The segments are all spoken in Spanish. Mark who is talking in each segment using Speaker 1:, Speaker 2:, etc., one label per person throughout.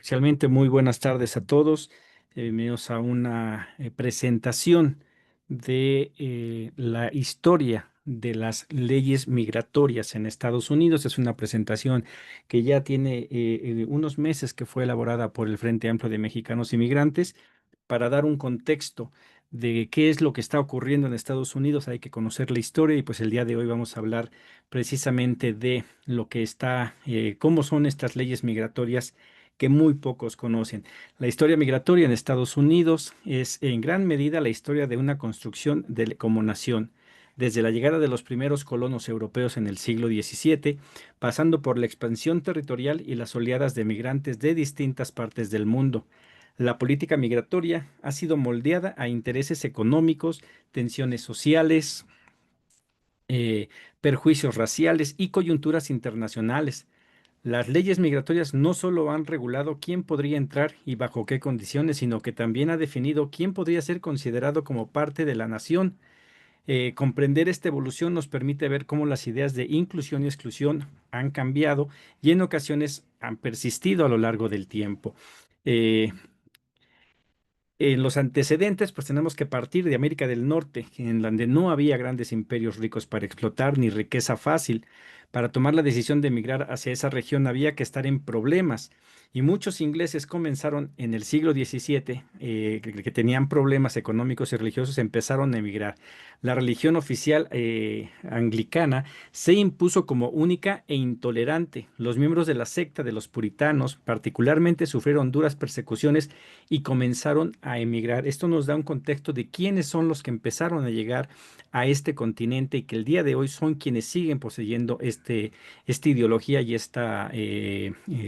Speaker 1: Especialmente muy buenas tardes a todos. Bienvenidos a una presentación de la historia de las leyes migratorias en Estados Unidos. Es una presentación que ya tiene unos meses que fue elaborada por el Frente Amplio de Mexicanos Inmigrantes para dar un contexto de qué es lo que está ocurriendo en Estados Unidos. Hay que conocer la historia y pues el día de hoy vamos a hablar precisamente de lo que está, cómo son estas leyes migratorias que muy pocos conocen. La historia migratoria en Estados Unidos es en gran medida la historia de una construcción como nación, desde la llegada de los primeros colonos europeos en el siglo XVII, pasando por la expansión territorial y las oleadas de migrantes de distintas partes del mundo. La política migratoria ha sido moldeada a intereses económicos, tensiones sociales, eh, perjuicios raciales y coyunturas internacionales. Las leyes migratorias no solo han regulado quién podría entrar y bajo qué condiciones, sino que también ha definido quién podría ser considerado como parte de la nación. Comprender esta evolución nos permite ver cómo las ideas de inclusión y exclusión han cambiado y en ocasiones han persistido a lo largo del tiempo. Eh, en los antecedentes, pues tenemos que partir de América del Norte, en donde no había grandes imperios ricos para explotar ni riqueza fácil. Para tomar la decisión de emigrar hacia esa región había que estar en problemas. Y muchos ingleses comenzaron en el siglo XVII, que tenían problemas económicos y religiosos, empezaron a emigrar. La religión oficial anglicana se impuso como única e intolerante. Los miembros de la secta de los puritanos particularmente sufrieron duras persecuciones y comenzaron a emigrar. Esto nos da un contexto de quiénes son los que empezaron a llegar a este continente y que el día de hoy son quienes siguen poseyendo esta ideología y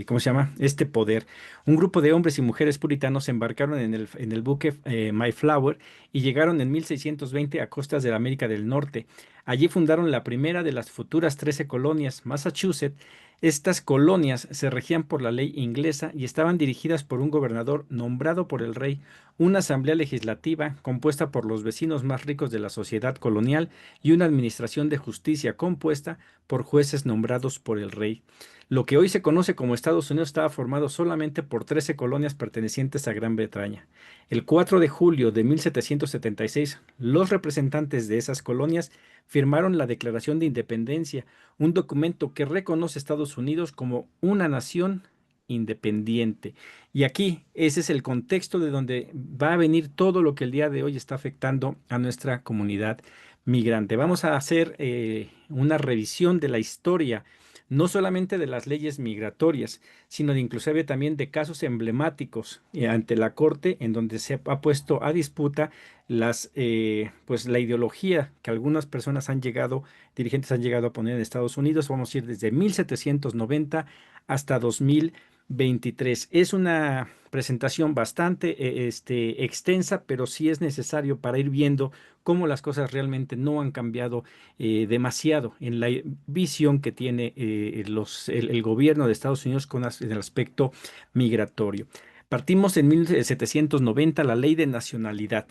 Speaker 1: ¿cómo se llama? Este poder. Un grupo de hombres y mujeres puritanos se embarcaron en el buque Mayflower y llegaron en 1620 a costas de la América del Norte. Allí fundaron la primera de las futuras 13 colonias, Massachusetts. Estas colonias se regían por la ley inglesa y estaban dirigidas por un gobernador nombrado por el rey, una asamblea legislativa compuesta por los vecinos más ricos de la sociedad colonial y una administración de justicia compuesta por jueces nombrados por el rey. Lo que hoy se conoce como Estados Unidos estaba formado solamente por 13 colonias pertenecientes a Gran Bretaña. El 4 de julio de 1776, los representantes de esas colonias firmaron la Declaración de Independencia, un documento que reconoce a Estados Unidos como una nación independiente. Y aquí ese es el contexto de donde va a venir todo lo que el día de hoy está afectando a nuestra comunidad migrante. Vamos a hacer una revisión de la historia, no solamente de las leyes migratorias, sino de inclusive también de casos emblemáticos ante la Corte en donde se ha puesto a disputa pues la ideología que algunas personas dirigentes han llegado a poner en Estados Unidos. Vamos a ir desde 1790 hasta 2023. Es una presentación bastante extensa, pero sí es necesario para ir viendo cómo las cosas realmente no han cambiado demasiado en la visión que tiene el gobierno de Estados Unidos en el aspecto migratorio. Partimos en 1790, la ley de nacionalidad.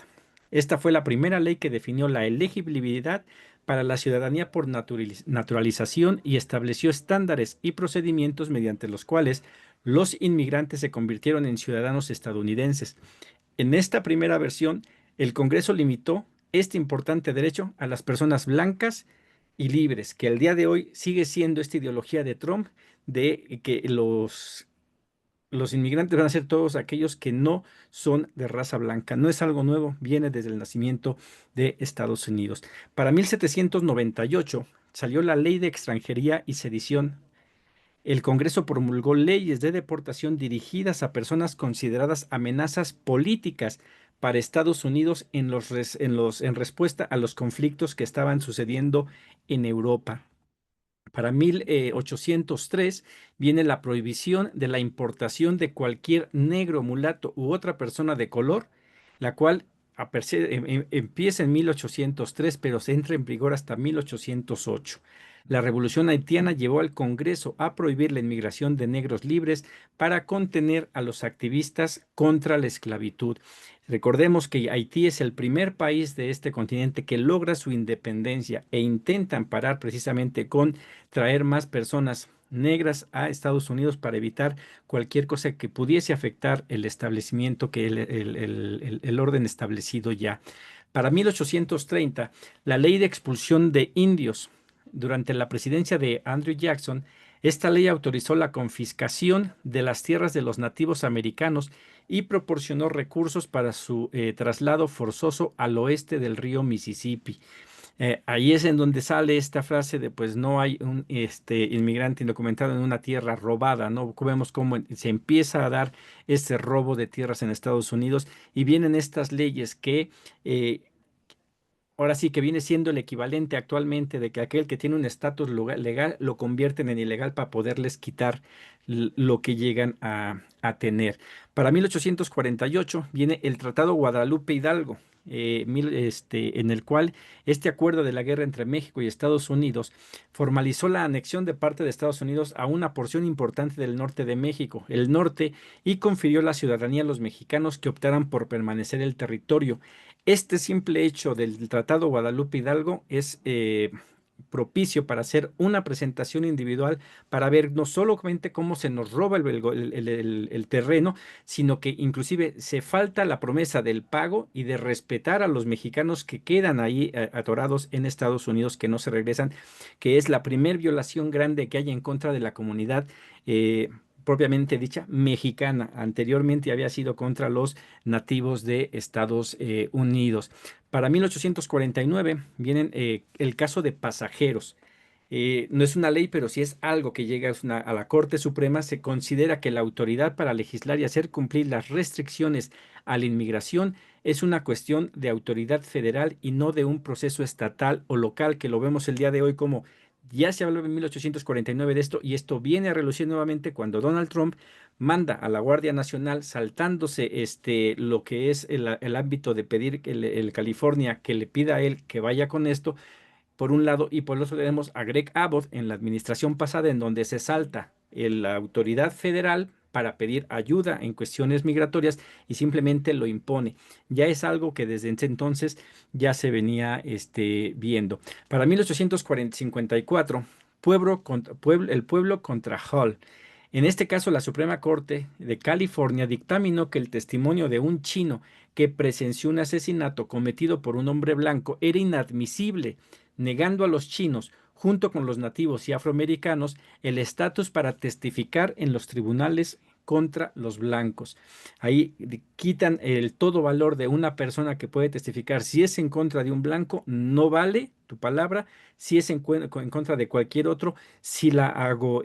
Speaker 1: Esta fue la primera ley que definió la elegibilidad para la ciudadanía por naturalización y estableció estándares y procedimientos mediante los cuales los inmigrantes se convirtieron en ciudadanos estadounidenses. En esta primera versión, el Congreso limitó este importante derecho a las personas blancas y libres, que al día de hoy sigue siendo esta ideología de Trump de que los inmigrantes van a ser todos aquellos que no son de raza blanca. No es algo nuevo, viene desde el nacimiento de Estados Unidos. Para 1798 salió la Ley de Extranjería y Sedición. El Congreso promulgó leyes de deportación dirigidas a personas consideradas amenazas políticas para Estados Unidos en respuesta a los conflictos que estaban sucediendo en Europa. Para 1803 viene la prohibición de la importación de cualquier negro, mulato u otra persona de color, la cual empieza en 1803, pero se entra en vigor hasta 1808. La Revolución Haitiana llevó al Congreso a prohibir la inmigración de negros libres para contener a los activistas contra la esclavitud. Recordemos que Haití es el primer país de este continente que logra su independencia e intentan parar precisamente con traer más personas negras a Estados Unidos para evitar cualquier cosa que pudiese afectar el establecimiento, que el orden establecido ya. Para 1830, la ley de expulsión de indios durante la presidencia de Andrew Jackson, esta ley autorizó la confiscación de las tierras de los nativos americanos y proporcionó recursos para su traslado forzoso al oeste del río Mississippi. Ahí es en donde sale esta frase de pues no hay un inmigrante indocumentado en una tierra robada, ¿no? Vemos cómo se empieza a dar este robo de tierras en Estados Unidos y vienen estas leyes que eh, ahora sí que viene siendo el equivalente actualmente de que aquel que tiene un estatus legal lo convierten en ilegal para poderles quitar lo que llegan a tener. Para 1848 viene el Tratado Guadalupe Hidalgo, en el cual este acuerdo de la guerra entre México y Estados Unidos formalizó la anexión de parte de Estados Unidos a una porción importante del norte de México, el norte, y confirió la ciudadanía a los mexicanos que optaran por permanecer en el territorio. Este simple hecho del Tratado Guadalupe Hidalgo es propicio para hacer una presentación individual para ver no solamente cómo se nos roba el terreno, sino que inclusive se falta la promesa del pago y de respetar a los mexicanos que quedan ahí atorados en Estados Unidos, que no se regresan, que es la primer violación grande que hay en contra de la comunidad. Propiamente dicha, mexicana. Anteriormente había sido contra los nativos de Estados Unidos. Para 1849 viene el caso de pasajeros. No es una ley, pero sí es algo que llega a la Corte Suprema. Se considera que la autoridad para legislar y hacer cumplir las restricciones a la inmigración es una cuestión de autoridad federal y no de un proceso estatal o local, que lo vemos el día de hoy como ya se habló en 1849 de esto y esto viene a relucir nuevamente cuando Donald Trump manda a la Guardia Nacional saltándose lo que es el ámbito de pedir que el California que le pida a él que vaya con esto por un lado, y por el otro tenemos a Greg Abbott en la administración pasada, en donde se salta la autoridad federal para pedir ayuda en cuestiones migratorias y simplemente lo impone. Ya es algo que desde ese entonces ya se venía viendo. Para 1854, el pueblo contra Hull. En este caso, la Suprema Corte de California dictaminó que el testimonio de un chino que presenció un asesinato cometido por un hombre blanco era inadmisible, negando a los chinos, junto con los nativos y afroamericanos, el estatus para testificar en los tribunales contra los blancos. Ahí quitan el todo valor de una persona que puede testificar. Si es en contra de un blanco, no vale tu palabra. Si es en contra de cualquier otro, sí la hago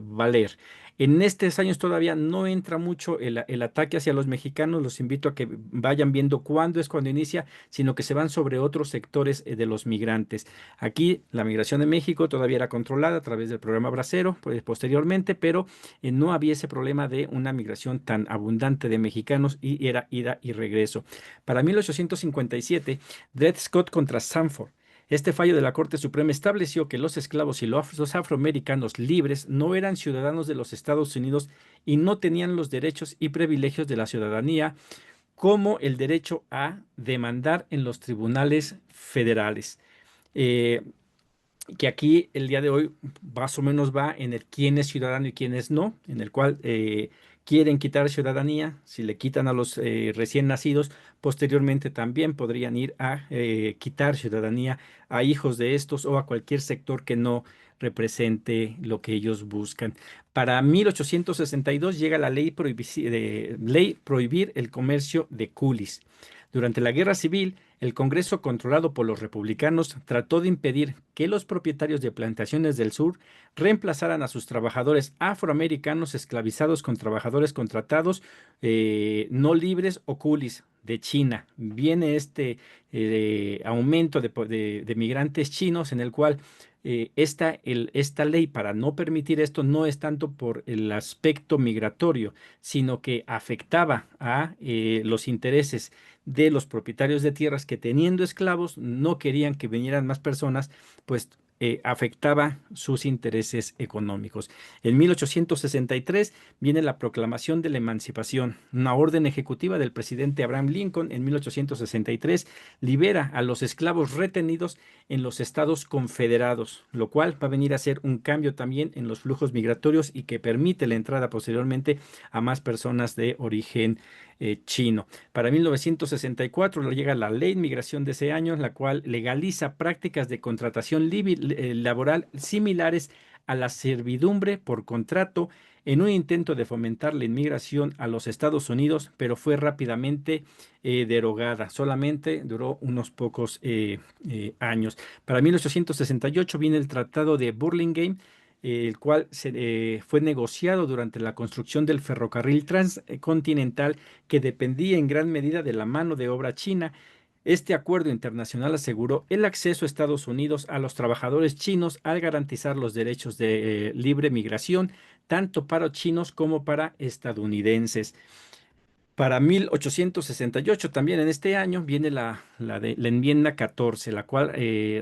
Speaker 1: valer. En estos años todavía no entra mucho el ataque hacia los mexicanos. Los invito a que vayan viendo cuándo es cuando inicia, sino que se van sobre otros sectores de los migrantes. Aquí la migración de México todavía era controlada a través del programa Bracero, pues, posteriormente, pero no había ese problema de una migración tan abundante de mexicanos y era ida y regreso. Para 1857, Dred Scott contra Sanford. Este fallo de la Corte Suprema estableció que los esclavos y los afroamericanos libres no eran ciudadanos de los Estados Unidos y no tenían los derechos y privilegios de la ciudadanía, como el derecho a demandar en los tribunales federales. Eh, que aquí el día de hoy más o menos va en el quién es ciudadano y quién es no, en el cual quieren quitar ciudadanía. Si le quitan a los recién nacidos, posteriormente también podrían ir a quitar ciudadanía a hijos de estos o a cualquier sector que no represente lo que ellos buscan. Para 1862 llega la ley prohibir el comercio de coolies. Durante la Guerra Civil, el Congreso, controlado por los republicanos, trató de impedir que los propietarios de plantaciones del sur reemplazaran a sus trabajadores afroamericanos esclavizados con trabajadores contratados no libres o coolies de China. Viene aumento de migrantes chinos en el cual esta ley para no permitir esto no es tanto por el aspecto migratorio, sino que afectaba a los intereses de los propietarios de tierras que teniendo esclavos no querían que vinieran más personas, pues afectaba sus intereses económicos. En 1863 viene la Proclamación de la Emancipación, una orden ejecutiva del presidente Abraham Lincoln en 1863 libera a los esclavos retenidos en los estados confederados, lo cual va a venir a ser un cambio también en los flujos migratorios y que permite la entrada posteriormente a más personas de origen chino. Para 1964 le llega la ley de migración de ese año, la cual legaliza prácticas de contratación laboral similares a la servidumbre por contrato en un intento de fomentar la inmigración a los Estados Unidos, pero fue rápidamente derogada. Solamente duró unos pocos años. Para 1868 viene el Tratado de Burlingame, el cual fue negociado durante la construcción del ferrocarril transcontinental que dependía en gran medida de la mano de obra china. Este acuerdo internacional aseguró el acceso a Estados Unidos a los trabajadores chinos al garantizar los derechos de libre migración, tanto para chinos como para estadounidenses. Para 1868, también en este año, viene la enmienda 14, la cual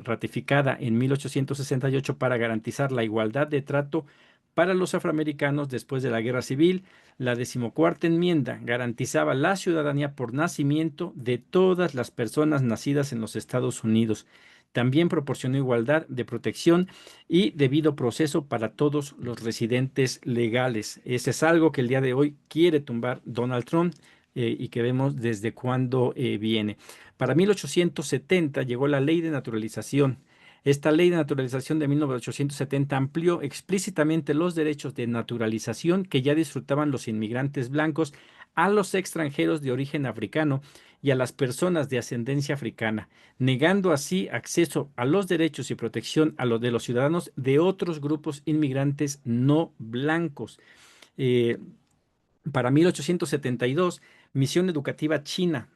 Speaker 1: ratificada en 1868 para garantizar la igualdad de trato para los afroamericanos después de la Guerra Civil. La decimocuarta enmienda garantizaba la ciudadanía por nacimiento de todas las personas nacidas en los Estados Unidos. También proporcionó igualdad de protección y debido proceso para todos los residentes legales. Ese es algo que el día de hoy quiere tumbar Donald Trump y que vemos desde cuándo viene. Para 1870 llegó la ley de naturalización. Esta ley de naturalización de 1870 amplió explícitamente los derechos de naturalización que ya disfrutaban los inmigrantes blancos a los extranjeros de origen africano y a las personas de ascendencia africana, negando así acceso a los derechos y protección a los de los ciudadanos de otros grupos inmigrantes no blancos. Eh, para 1872, Misión Educativa China,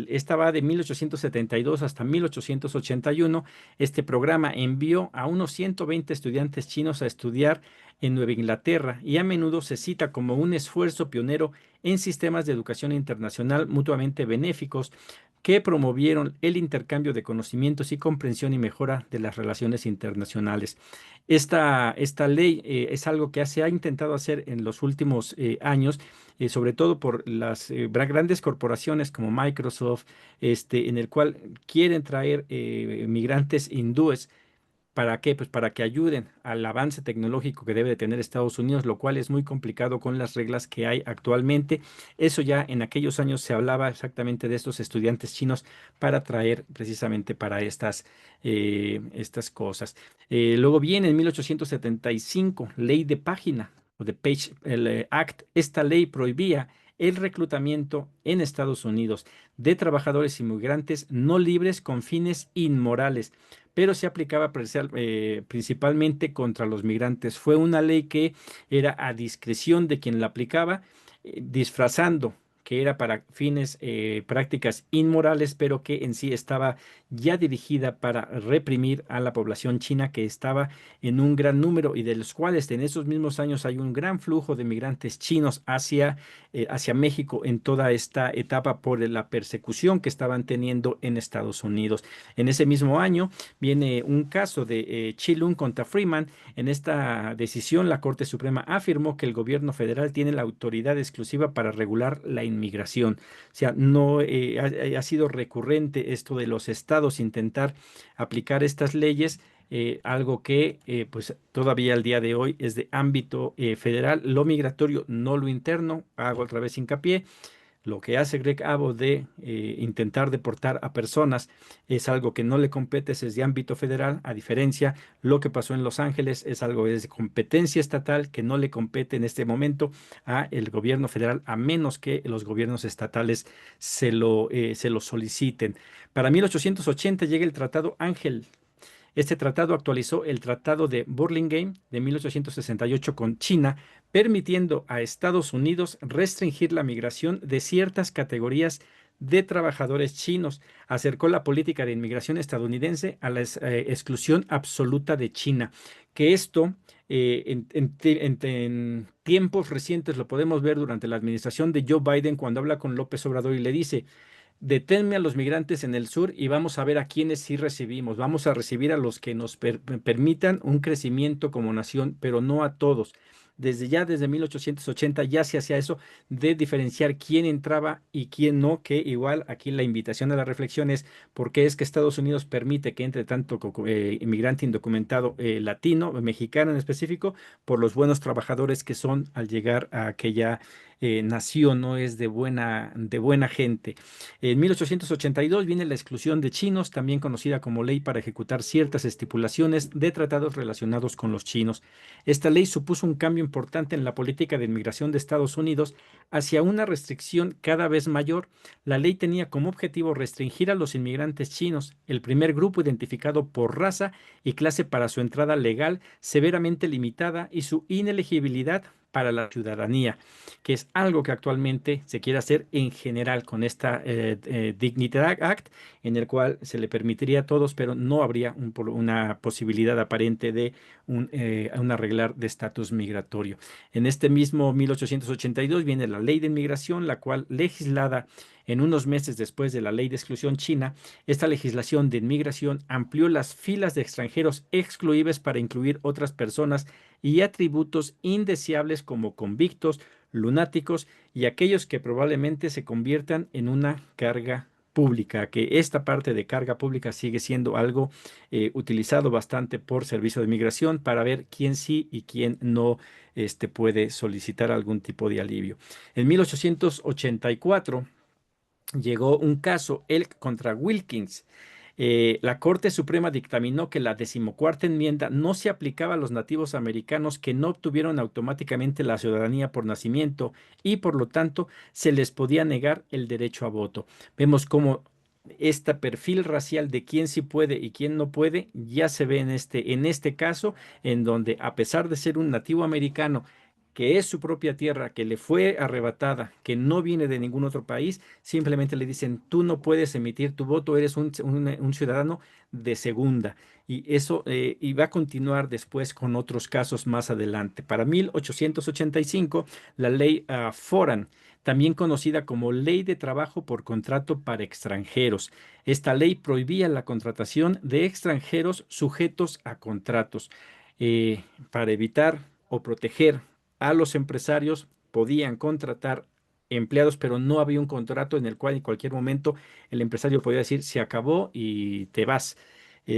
Speaker 1: esta va de 1872 hasta 1881. Este programa envió a unos 120 estudiantes chinos a estudiar en Nueva Inglaterra y a menudo se cita como un esfuerzo pionero en sistemas de educación internacional mutuamente benéficos que promovieron el intercambio de conocimientos y comprensión y mejora de las relaciones internacionales. Esta ley es algo que se ha intentado hacer en los últimos años, sobre todo por las grandes corporaciones como Microsoft, en el cual quieren traer migrantes hindúes. ¿Para qué? Pues para que ayuden al avance tecnológico que debe de tener Estados Unidos, lo cual es muy complicado con las reglas que hay actualmente. Eso ya en aquellos años se hablaba exactamente de estos estudiantes chinos para traer precisamente para estas cosas. Luego viene en 1875, ley de página o de Page Act. Esta ley prohibía el reclutamiento en Estados Unidos de trabajadores inmigrantes no libres con fines inmorales, pero se aplicaba principalmente contra los migrantes. Fue una ley que era a discreción de quien la aplicaba, disfrazando que era para fines prácticas inmorales, pero que en sí estaba ya dirigida para reprimir a la población china que estaba en un gran número y de los cuales en esos mismos años hay un gran flujo de migrantes chinos hacia México en toda esta etapa por la persecución que estaban teniendo en Estados Unidos. En ese mismo año viene un caso de Chilun contra Freeman. En esta decisión, la Corte Suprema afirmó que el gobierno federal tiene la autoridad exclusiva para regular la inmigración. O sea, no ha sido recurrente esto de los estados intentar aplicar estas leyes. Algo que pues todavía al día de hoy es de ámbito federal, lo migratorio, no lo interno. Hago otra vez hincapié. Lo que hace Greg Abbott de intentar deportar a personas es algo que no le compete, es de ámbito federal, a diferencia, lo que pasó en Los Ángeles es algo es de competencia estatal que no le compete en este momento a el gobierno federal, a menos que los gobiernos estatales se lo soliciten. Para 1880 llega el Tratado Ángel. Este tratado actualizó el Tratado de Burlingame de 1868 con China, permitiendo a Estados Unidos restringir la migración de ciertas categorías de trabajadores chinos. Acercó la política de inmigración estadounidense a la exclusión absoluta de China. Que esto, en tiempos recientes, lo podemos ver durante la administración de Joe Biden cuando habla con López Obrador y le dice, deténme a los migrantes en el sur y vamos a ver a quiénes sí recibimos. Vamos a recibir a los que nos permitan un crecimiento como nación, pero no a todos. Desde 1880 ya se hacía eso de diferenciar quién entraba y quién no, que igual aquí la invitación a la reflexión es por qué es que Estados Unidos permite que entre tanto inmigrante indocumentado latino, mexicano en específico, por los buenos trabajadores que son al llegar a aquella nación, no es de buena gente. En 1882 viene la exclusión de chinos, también conocida como ley para ejecutar ciertas estipulaciones de tratados relacionados con los chinos. Esta ley supuso un cambio importante en la política de inmigración de Estados Unidos hacia una restricción cada vez mayor. La ley tenía como objetivo restringir a los inmigrantes chinos, el primer grupo identificado por raza y clase para su entrada legal, severamente limitada y su inelegibilidad para la ciudadanía, que es algo que actualmente se quiere hacer en general con esta Dignity Act, en el cual se le permitiría a todos, pero no habría una posibilidad aparente de un arreglar de estatus migratorio. En este mismo 1882 viene la Ley de Inmigración, la cual legislada en unos meses después de la Ley de Exclusión China, esta legislación de inmigración amplió las filas de extranjeros excluibles para incluir otras personas y atributos indeseables como convictos, lunáticos y aquellos que probablemente se conviertan en una carga pública, que esta parte de carga pública sigue siendo algo utilizado bastante por Servicio de Migración para ver quién sí y quién no puede solicitar algún tipo de alivio. En 1884 llegó un caso, Elk contra Wilkins. La Corte Suprema dictaminó que la decimocuarta enmienda no se aplicaba a los nativos americanos que no obtuvieron automáticamente la ciudadanía por nacimiento y por lo tanto se les podía negar el derecho a voto. Vemos cómo este perfil racial de quién sí puede y quién no puede ya se ve en este caso, en donde a pesar de ser un nativo americano, que es su propia tierra, que le fue arrebatada, que no viene de ningún otro país, simplemente le dicen, tú no puedes emitir tu voto, eres un ciudadano de segunda. Y eso y va a continuar después con otros casos más adelante. Para 1885, la ley Foran, también conocida como Ley de Trabajo por Contrato para Extranjeros. Esta ley prohibía la contratación de extranjeros sujetos a contratos para evitar o proteger a los empresarios. Podían contratar empleados, pero no había un contrato en el cual en cualquier momento el empresario podía decir se acabó y te vas.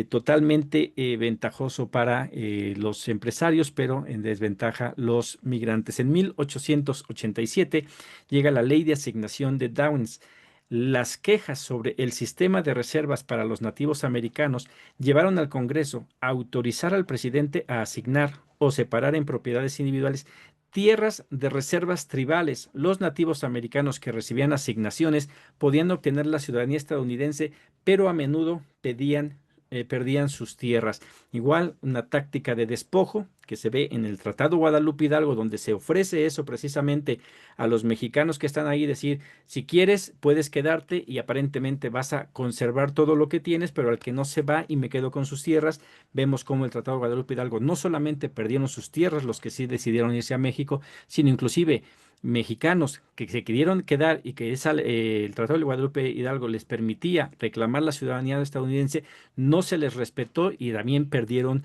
Speaker 1: Totalmente ventajoso para los empresarios, pero en desventaja los migrantes. En 1887 llega la ley de asignación de Downs. Las quejas sobre el sistema de reservas para los nativos americanos llevaron al Congreso a autorizar al presidente a asignar o separar en propiedades individuales tierras de reservas tribales. Los nativos americanos que recibían asignaciones podían obtener la ciudadanía estadounidense, pero a menudo perdían sus tierras. Igual, una táctica de despojo que se ve en el Tratado Guadalupe Hidalgo, donde se ofrece eso precisamente a los mexicanos que están ahí, decir, si quieres, puedes quedarte y aparentemente vas a conservar todo lo que tienes, pero al que no se va y me quedo con sus tierras, vemos cómo el Tratado Guadalupe Hidalgo no solamente perdieron sus tierras, los que sí decidieron irse a México, sino inclusive mexicanos que se quisieron quedar y que el Tratado de Guadalupe Hidalgo les permitía reclamar la ciudadanía estadounidense, no se les respetó y también perdieron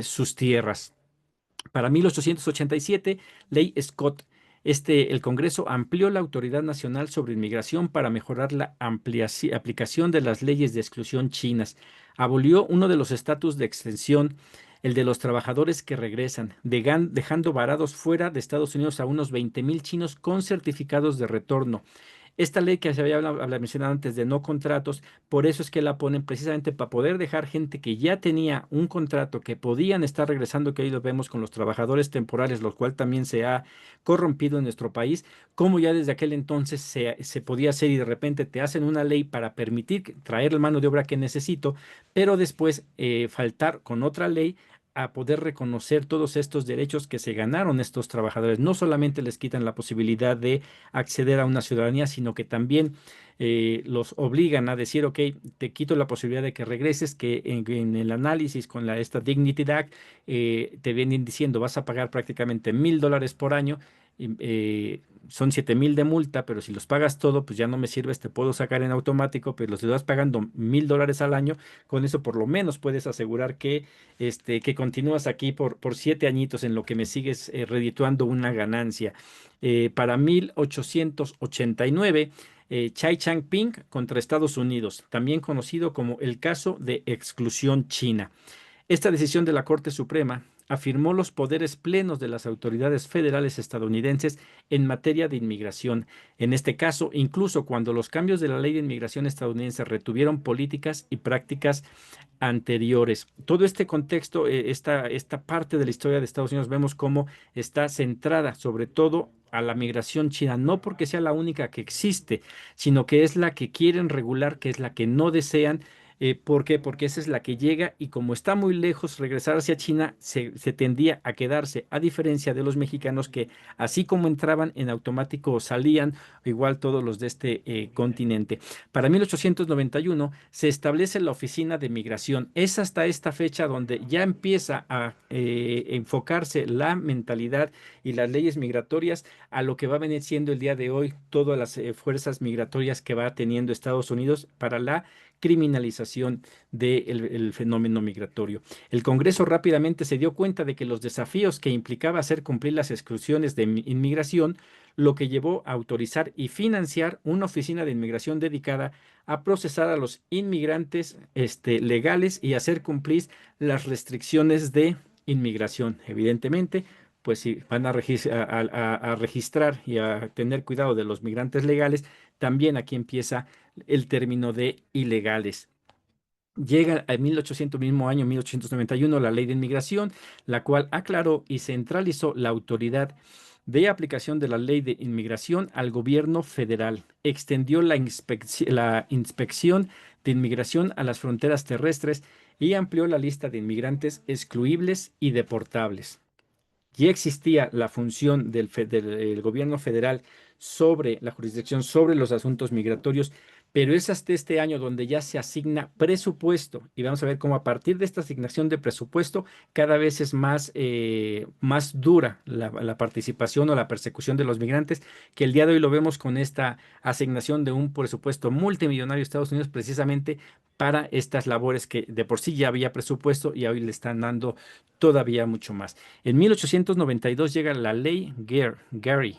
Speaker 1: sus tierras. Para 1887, Ley Scott, el Congreso amplió la Autoridad Nacional sobre Inmigración para mejorar la aplicación de las leyes de exclusión chinas. Abolió uno de los estatus de extensión, el de los trabajadores que regresan, dejando varados fuera de Estados Unidos a unos 20,000 chinos con certificados de retorno. Esta ley que se había mencionado antes de no contratos, por eso es que la ponen precisamente para poder dejar gente que ya tenía un contrato, que podían estar regresando, que ahí lo vemos con los trabajadores temporales, lo cual también se ha corrompido en nuestro país, como ya desde aquel entonces se podía hacer y de repente te hacen una ley para permitir traer la mano de obra que necesito, pero después faltar con otra ley a poder reconocer todos estos derechos que se ganaron estos trabajadores. No solamente les quitan la posibilidad de acceder a una ciudadanía, sino que también los obligan a decir, ok, te quito la posibilidad de que regreses, que en el análisis con esta Dignity Act te vienen diciendo vas a pagar prácticamente $1,000 por año son 7,000 de multa, pero si los pagas todo, pues ya no me sirves, te puedo sacar en automático, pero los vas pagando $1,000 al año, con eso por lo menos puedes asegurar que continúas aquí por 7 añitos en lo que me sigues redituando una ganancia. Para 1889, Chai Chang-ping contra Estados Unidos, también conocido como el caso de exclusión china. Esta decisión de la Corte Suprema afirmó los poderes plenos de las autoridades federales estadounidenses en materia de inmigración. En este caso, incluso cuando los cambios de la ley de inmigración estadounidense retuvieron políticas y prácticas anteriores. Todo este contexto, esta parte de la historia de Estados Unidos, vemos cómo está centrada sobre todo a la migración china, no porque sea la única que existe, sino que es la que quieren regular, que es la que no desean. ¿Por qué? Porque esa es la que llega y como está muy lejos, regresar hacia China se tendía a quedarse, a diferencia de los mexicanos que así como entraban en automático salían, igual todos los de este continente. Para 1891 se establece la Oficina de Migración. Es hasta esta fecha donde ya empieza a enfocarse la mentalidad y las leyes migratorias a lo que va a venir siendo el día de hoy todas las fuerzas migratorias que va teniendo Estados Unidos para la criminalización del fenómeno migratorio. El Congreso rápidamente se dio cuenta de que los desafíos que implicaba hacer cumplir las exclusiones de inmigración, lo que llevó a autorizar y financiar una oficina de inmigración dedicada a procesar a los inmigrantes legales y hacer cumplir las restricciones de inmigración. Evidentemente, pues si van a registrar y a tener cuidado de los migrantes legales, también aquí empieza el término de ilegales. Llega en 1800, mismo año, 1891, la ley de inmigración, la cual aclaró y centralizó la autoridad de aplicación de la ley de inmigración al gobierno federal. Extendió la inspección de inmigración a las fronteras terrestres y amplió la lista de inmigrantes excluibles y deportables. Ya existía la función del gobierno federal sobre la jurisdicción sobre los asuntos migratorios, pero es hasta este año donde ya se asigna presupuesto y vamos a ver cómo a partir de esta asignación de presupuesto cada vez es más dura la participación o la persecución de los migrantes, que el día de hoy lo vemos con esta asignación de un presupuesto multimillonario de Estados Unidos precisamente para estas labores que de por sí ya había presupuesto y hoy le están dando todavía mucho más. En 1892 llega la ley Gary.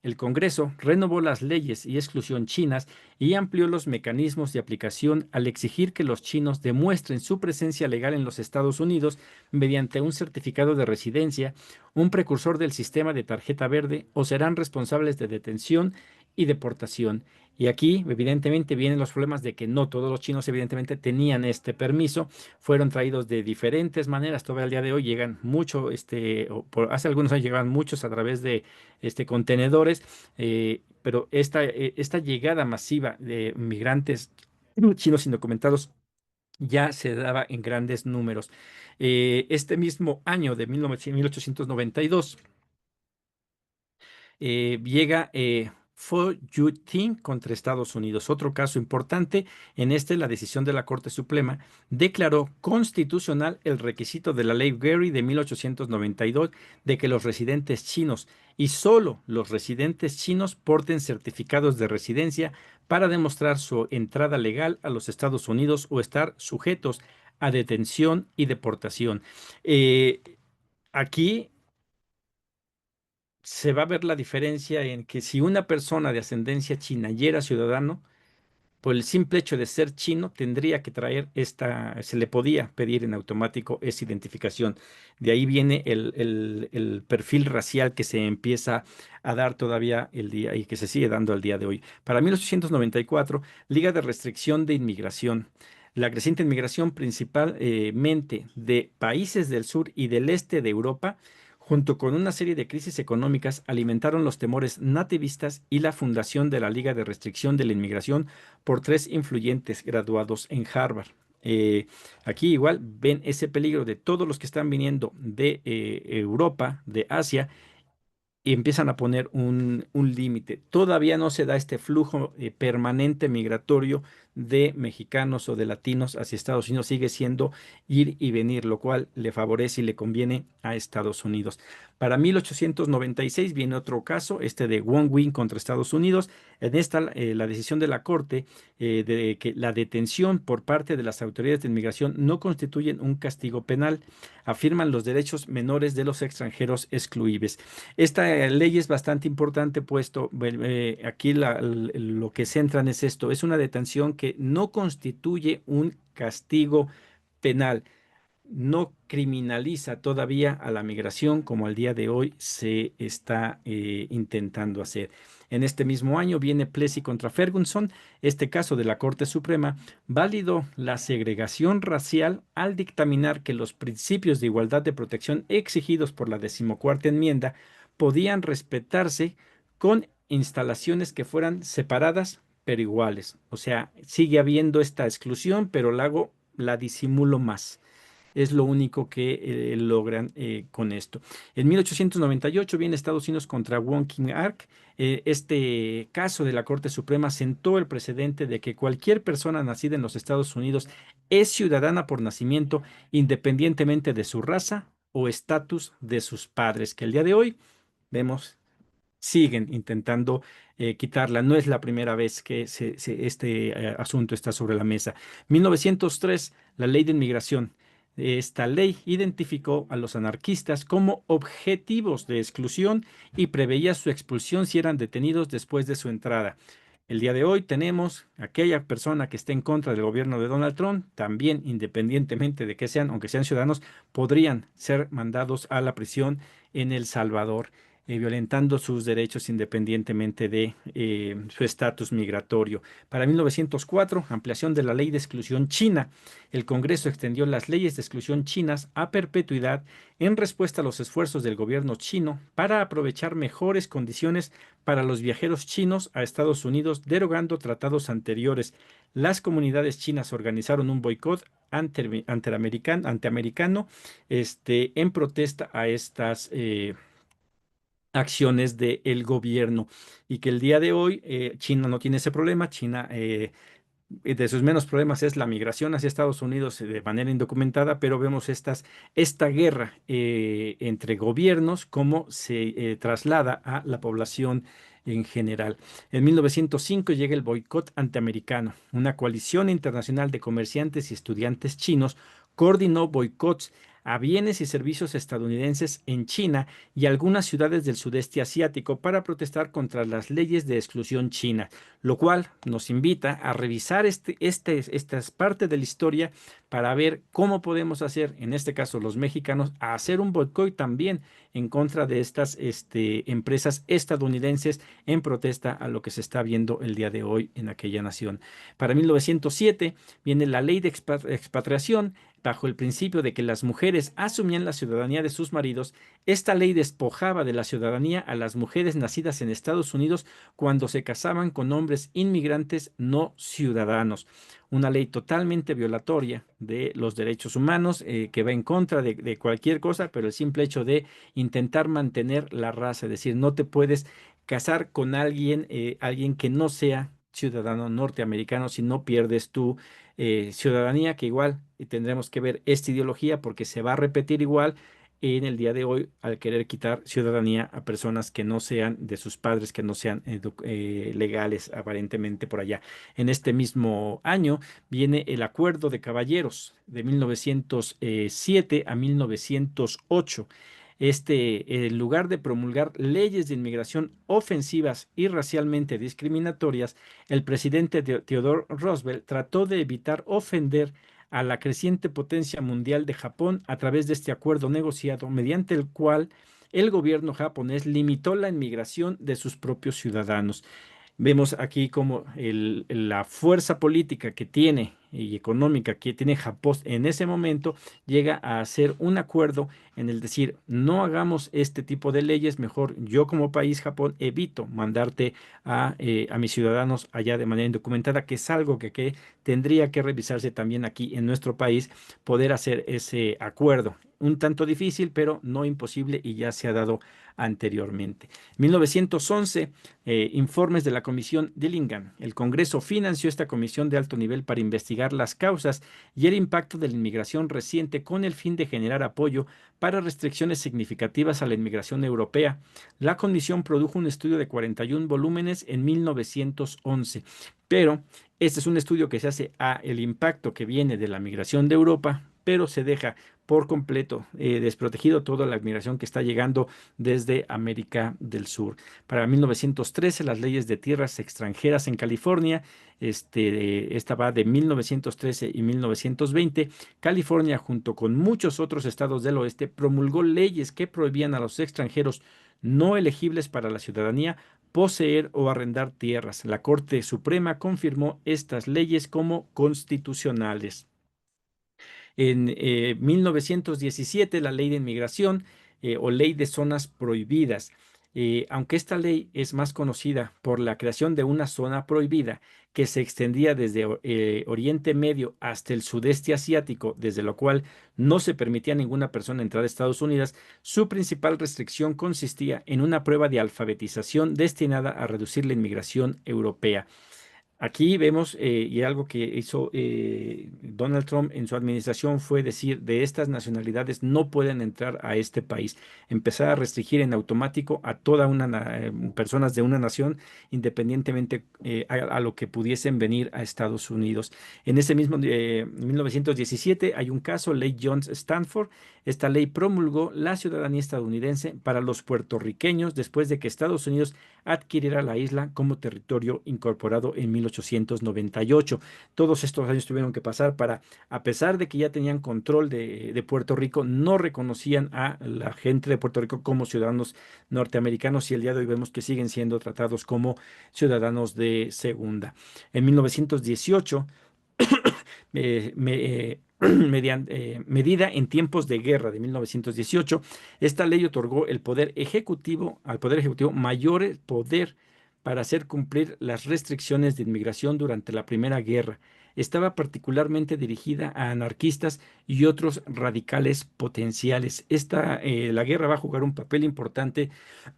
Speaker 1: El Congreso renovó las leyes y exclusión chinas y amplió los mecanismos de aplicación al exigir que los chinos demuestren su presencia legal en los Estados Unidos mediante un certificado de residencia, un precursor del sistema de tarjeta verde o serán responsables de detención y deportación. Y aquí, evidentemente, vienen los problemas de que no todos los chinos, evidentemente, tenían este permiso, fueron traídos de diferentes maneras. Todavía al día de hoy llegan mucho, hace algunos años llegaban muchos a través de contenedores, pero esta llegada masiva de migrantes chinos indocumentados ya se daba en grandes números. Este mismo año de 1892 llega Fo Yu-ting contra Estados Unidos. Otro caso importante, en la decisión de la Corte Suprema declaró constitucional el requisito de la ley Gary de 1892 de que los residentes chinos y solo los residentes chinos porten certificados de residencia para demostrar su entrada legal a los Estados Unidos o estar sujetos a detención y deportación. Eh, Aquí se va a ver la diferencia en que si una persona de ascendencia china y era ciudadano, por el simple hecho de ser chino, tendría que traer se le podía pedir en automático esa identificación. De ahí viene el perfil racial que se empieza a dar todavía el día y que se sigue dando al día de hoy. Para 1894, Liga de Restricción de Inmigración. La creciente inmigración principalmente de países del sur y del este de Europa, junto con una serie de crisis económicas, alimentaron los temores nativistas y la fundación de la Liga de Restricción de la Inmigración por tres influyentes graduados en Harvard. Eh, Aquí igual ven ese peligro de todos los que están viniendo de Europa, de Asia, y empiezan a poner un límite. Todavía no se da este flujo permanente migratorio de mexicanos o de latinos hacia Estados Unidos sigue siendo ir y venir, lo cual le favorece y le conviene a Estados Unidos. Para 1896 viene otro caso, este de Wong Wing contra Estados Unidos. En esta, la decisión de la Corte de que la detención por parte de las autoridades de inmigración no constituyen un castigo penal, afirman los derechos menores de los extranjeros excluibles. Esta ley es bastante importante, puesto aquí lo que centran es esto, es una detención que no constituye un castigo penal, no criminaliza todavía a la migración como al día de hoy se está intentando hacer. En este mismo año viene Plessy contra Ferguson. Este caso de la Corte Suprema validó la segregación racial al dictaminar que los principios de igualdad de protección exigidos por la decimocuarta enmienda podían respetarse con instalaciones que fueran separadas pero iguales. O sea, sigue habiendo esta exclusión, pero la disimulo más. Es lo único que logran con esto. En 1898 viene Estados Unidos contra Wong King Ark. Este caso de la Corte Suprema sentó el precedente de que cualquier persona nacida en los Estados Unidos es ciudadana por nacimiento, independientemente de su raza o estatus de sus padres, que el día de hoy vemos siguen intentando quitarla. No es la primera vez que este asunto está sobre la mesa. 1903, la ley de inmigración. Esta ley identificó a los anarquistas como objetivos de exclusión y preveía su expulsión si eran detenidos después de su entrada. El día de hoy tenemos aquella persona que esté en contra del gobierno de Donald Trump, también independientemente de que sean, aunque sean ciudadanos, podrían ser mandados a la prisión en El Salvador, violentando sus derechos independientemente de su estatus migratorio. Para 1904, ampliación de la ley de exclusión china. El Congreso extendió las leyes de exclusión chinas a perpetuidad en respuesta a los esfuerzos del gobierno chino para aprovechar mejores condiciones para los viajeros chinos a Estados Unidos, derogando tratados anteriores. Las comunidades chinas organizaron un boicot antiamericano, en protesta a estas acciones del gobierno, y que el día de hoy China no tiene ese problema. China, de sus menos problemas es la migración hacia Estados Unidos de manera indocumentada, pero vemos esta guerra entre gobiernos, cómo se traslada a la población en general. En 1905 llega el boicot antiamericano. Una coalición internacional de comerciantes y estudiantes chinos coordinó boicots a bienes y servicios estadounidenses en China y algunas ciudades del sudeste asiático para protestar contra las leyes de exclusión china, lo cual nos invita a revisar esta parte de la historia para ver cómo podemos hacer, en este caso los mexicanos, a hacer un boicot también en contra de estas empresas estadounidenses en protesta a lo que se está viendo el día de hoy en aquella nación. Para 1907 viene la ley de expatriación. Bajo el principio de que las mujeres asumían la ciudadanía de sus maridos, esta ley despojaba de la ciudadanía a las mujeres nacidas en Estados Unidos cuando se casaban con hombres inmigrantes no ciudadanos. Una ley totalmente violatoria de los derechos humanos, que va en contra de cualquier cosa, pero el simple hecho de intentar mantener la raza, es decir, no te puedes casar con alguien que no sea ciudadano norteamericano si no pierdes tu ciudadanía, que igual tendremos que ver esta ideología porque se va a repetir igual en el día de hoy al querer quitar ciudadanía a personas que no sean de sus padres, que no sean legales aparentemente por allá. En este mismo año viene el Acuerdo de Caballeros de 1907 a 1908. En lugar de promulgar leyes de inmigración ofensivas y racialmente discriminatorias, el presidente Theodore Roosevelt trató de evitar ofender a la creciente potencia mundial de Japón a través de este acuerdo negociado, mediante el cual el gobierno japonés limitó la inmigración de sus propios ciudadanos. Vemos aquí como la fuerza política que tiene y económica que tiene Japón en ese momento llega a hacer un acuerdo en el decir, no hagamos este tipo de leyes, mejor yo como país, Japón, evito mandarte a mis ciudadanos allá de manera indocumentada, que es algo que tendría que revisarse también aquí en nuestro país, poder hacer ese acuerdo. un tanto difícil, pero no imposible y ya se ha dado anteriormente. 1911, informes de la Comisión Dillingham. El Congreso financió esta comisión de alto nivel para investigar las causas y el impacto de la inmigración reciente con el fin de generar apoyo para restricciones significativas a la inmigración europea. La comisión produjo un estudio de 41 volúmenes en 1911, pero este es un estudio que se hace a el impacto que viene de la migración de Europa, pero se deja por completo desprotegido toda la migración que está llegando desde América del Sur. Para 1913, las leyes de tierras extranjeras en California, esta va de 1913 y 1920, California, junto con muchos otros estados del oeste, promulgó leyes que prohibían a los extranjeros no elegibles para la ciudadanía poseer o arrendar tierras. La Corte Suprema confirmó estas leyes como constitucionales. En 1917, la ley de inmigración o ley de zonas prohibidas. Aunque esta ley es más conocida por la creación de una zona prohibida que se extendía desde Oriente Medio hasta el sudeste asiático, desde lo cual no se permitía a ninguna persona entrar a Estados Unidos, su principal restricción consistía en una prueba de alfabetización destinada a reducir la inmigración europea. Aquí vemos, y algo que hizo Donald Trump en su administración fue decir, de estas nacionalidades no pueden entrar a este país. Empezar a restringir en automático a toda una personas de una nación, independientemente a lo que pudiesen venir a Estados Unidos. En ese mismo 1917 hay un caso, Ley Jones-Stanford. Esta ley promulgó la ciudadanía estadounidense para los puertorriqueños después de que Estados Unidos adquiriera la isla como territorio incorporado en 1898. Todos estos años tuvieron que pasar para, a pesar de que ya tenían control de Puerto Rico, no reconocían a la gente de Puerto Rico como ciudadanos norteamericanos y el día de hoy vemos que siguen siendo tratados como ciudadanos de segunda. En 1918, medida en tiempos de guerra de 1918, esta ley otorgó el poder ejecutivo al poder ejecutivo mayor poder para hacer cumplir las restricciones de inmigración durante la Primera Guerra. Estaba particularmente dirigida a anarquistas y otros radicales potenciales. La guerra va a jugar un papel importante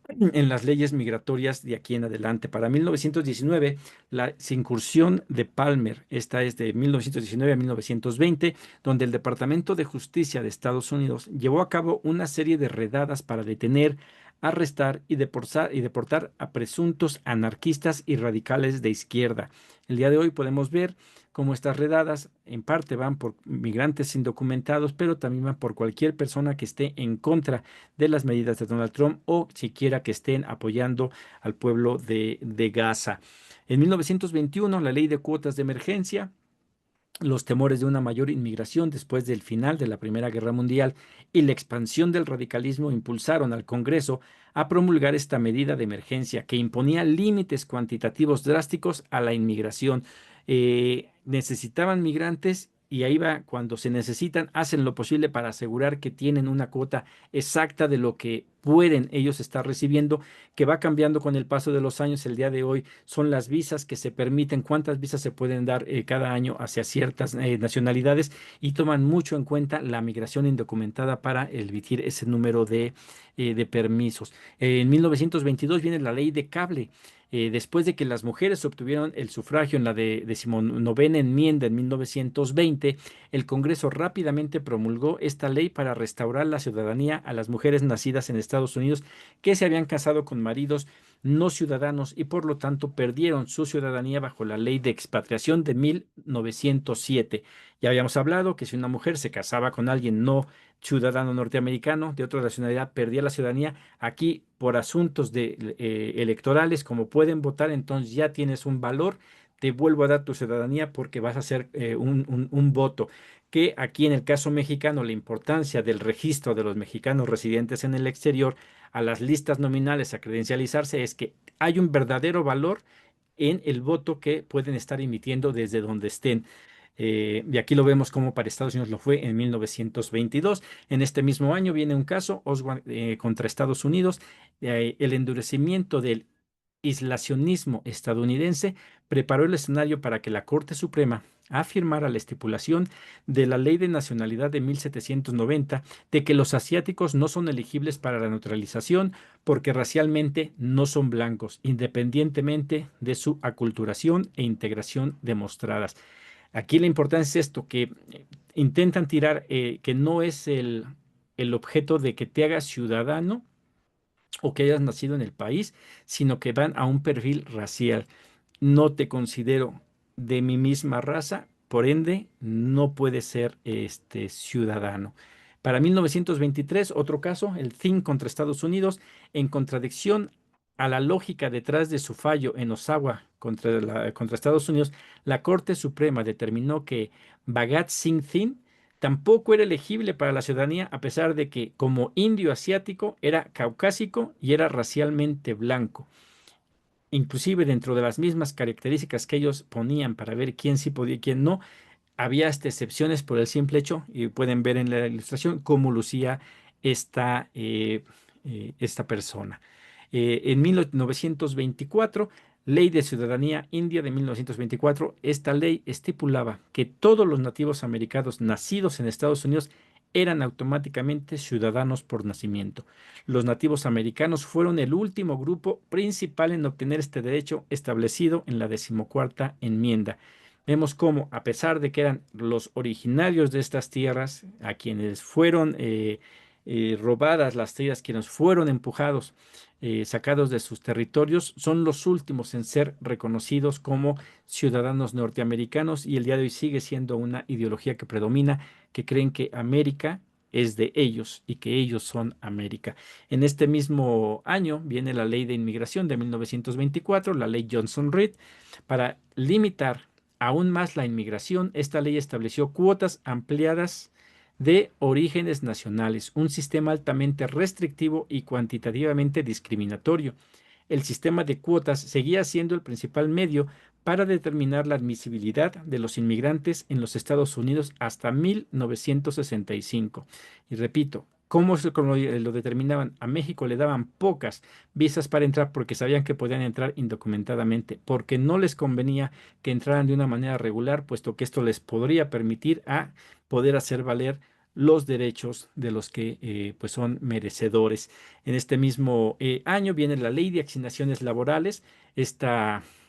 Speaker 1: en las leyes migratorias de aquí en adelante. Para 1919, la incursión de Palmer, esta es de 1919 a 1920, donde el Departamento de Justicia de Estados Unidos llevó a cabo una serie de redadas para detener, arrestar y deportar a presuntos anarquistas y radicales de izquierda. El día de hoy podemos ver cómo estas redadas en parte van por migrantes indocumentados, pero también van por cualquier persona que esté en contra de las medidas de Donald Trump o siquiera que estén apoyando al pueblo de Gaza. En 1921, la ley de cuotas de emergencia, los temores de una mayor inmigración después del final de la Primera Guerra Mundial y la expansión del radicalismo impulsaron al Congreso a promulgar esta medida de emergencia que imponía límites cuantitativos drásticos a la inmigración. Necesitaban migrantes y ahí va, cuando se necesitan, hacen lo posible para asegurar que tienen una cuota exacta de lo que pueden ellos estar recibiendo, que va cambiando con el paso de los años. El día de hoy son las visas que se permiten, cuántas visas se pueden dar cada año hacia ciertas nacionalidades y toman mucho en cuenta la migración indocumentada para emitir ese número de permisos. En 1922 viene la ley de cable. Después de que las mujeres obtuvieron el sufragio en la decimonovena enmienda en 1920, el Congreso rápidamente promulgó esta ley para restaurar la ciudadanía a las mujeres nacidas en Estados Unidos que se habían casado con maridos no ciudadanos y por lo tanto perdieron su ciudadanía bajo la ley de expatriación de 1907. Ya habíamos hablado que si una mujer se casaba con alguien no ciudadano norteamericano de otra nacionalidad, perdía la ciudadanía. Aquí, por asuntos electorales, como pueden votar, entonces ya tienes un valor. Te vuelvo a dar tu ciudadanía porque vas a hacer un voto. Que aquí en el caso mexicano, la importancia del registro de los mexicanos residentes en el exterior a las listas nominales a credencializarse es que hay un verdadero valor en el voto que pueden estar emitiendo desde donde estén. Y aquí lo vemos como para Estados Unidos lo fue en 1922. En este mismo año viene un caso, Oswald contra Estados Unidos. El endurecimiento del aislacionismo estadounidense preparó el escenario para que la Corte Suprema a firmar a la estipulación de la Ley de Nacionalidad de 1790 de que los asiáticos no son elegibles para la naturalización porque racialmente no son blancos, independientemente de su aculturación e integración demostradas. Aquí la importancia es esto, que intentan tirar que no es el objeto de que te hagas ciudadano o que hayas nacido en el país, sino que van a un perfil racial. No te considero de mi misma raza, por ende, no puedes ser ciudadano. Para 1923, otro caso, el Thing contra Estados Unidos, en contradicción a la lógica detrás de su fallo en Ottawa contra Estados Unidos, la Corte Suprema determinó que Bhagat Singh Thind tampoco era elegible para la ciudadanía, a pesar de que, como indio asiático, era caucásico y era racialmente blanco. Inclusive dentro de las mismas características que ellos ponían para ver quién sí podía y quién no, había hasta excepciones por el simple hecho, y pueden ver en la ilustración cómo lucía esta persona. En 1924, Ley de Ciudadanía India de 1924, esta ley estipulaba que todos los nativos americanos nacidos en Estados Unidos eran automáticamente ciudadanos por nacimiento. Los nativos americanos fueron el último grupo principal en obtener este derecho establecido en la decimocuarta enmienda. Vemos cómo, a pesar de que eran los originarios de estas tierras, a quienes fueron robadas las tierras, quienes fueron empujados, sacados de sus territorios, son los últimos en ser reconocidos como ciudadanos norteamericanos y el día de hoy sigue siendo una ideología que predomina, que creen que América es de ellos y que ellos son América. En este mismo año viene la Ley de Inmigración de 1924, la Ley Johnson-Reed, para limitar aún más la inmigración. Esta ley estableció cuotas ampliadas de orígenes nacionales, un sistema altamente restrictivo y cuantitativamente discriminatorio. El sistema de cuotas seguía siendo el principal medio para determinar la admisibilidad de los inmigrantes en los Estados Unidos hasta 1965. Y repito, ¿cómo lo determinaban? A México le daban pocas visas para entrar porque sabían que podían entrar indocumentadamente, porque no les convenía que entraran de una manera regular, puesto que esto les podría permitir a poder hacer valer los derechos de los que pues son merecedores. En este mismo año viene la Ley de Asignaciones Laborales.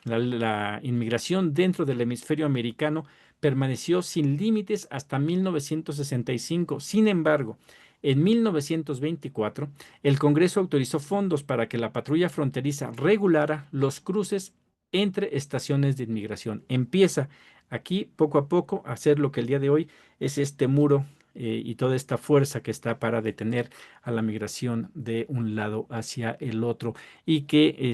Speaker 1: La inmigración dentro del hemisferio americano permaneció sin límites hasta 1965. Sin embargo, en 1924, el Congreso autorizó fondos para que la patrulla fronteriza regulara los cruces entre estaciones de inmigración. Empieza aquí poco a poco a hacer lo que el día de hoy es este muro y toda esta fuerza que está para detener a la migración de un lado hacia el otro y que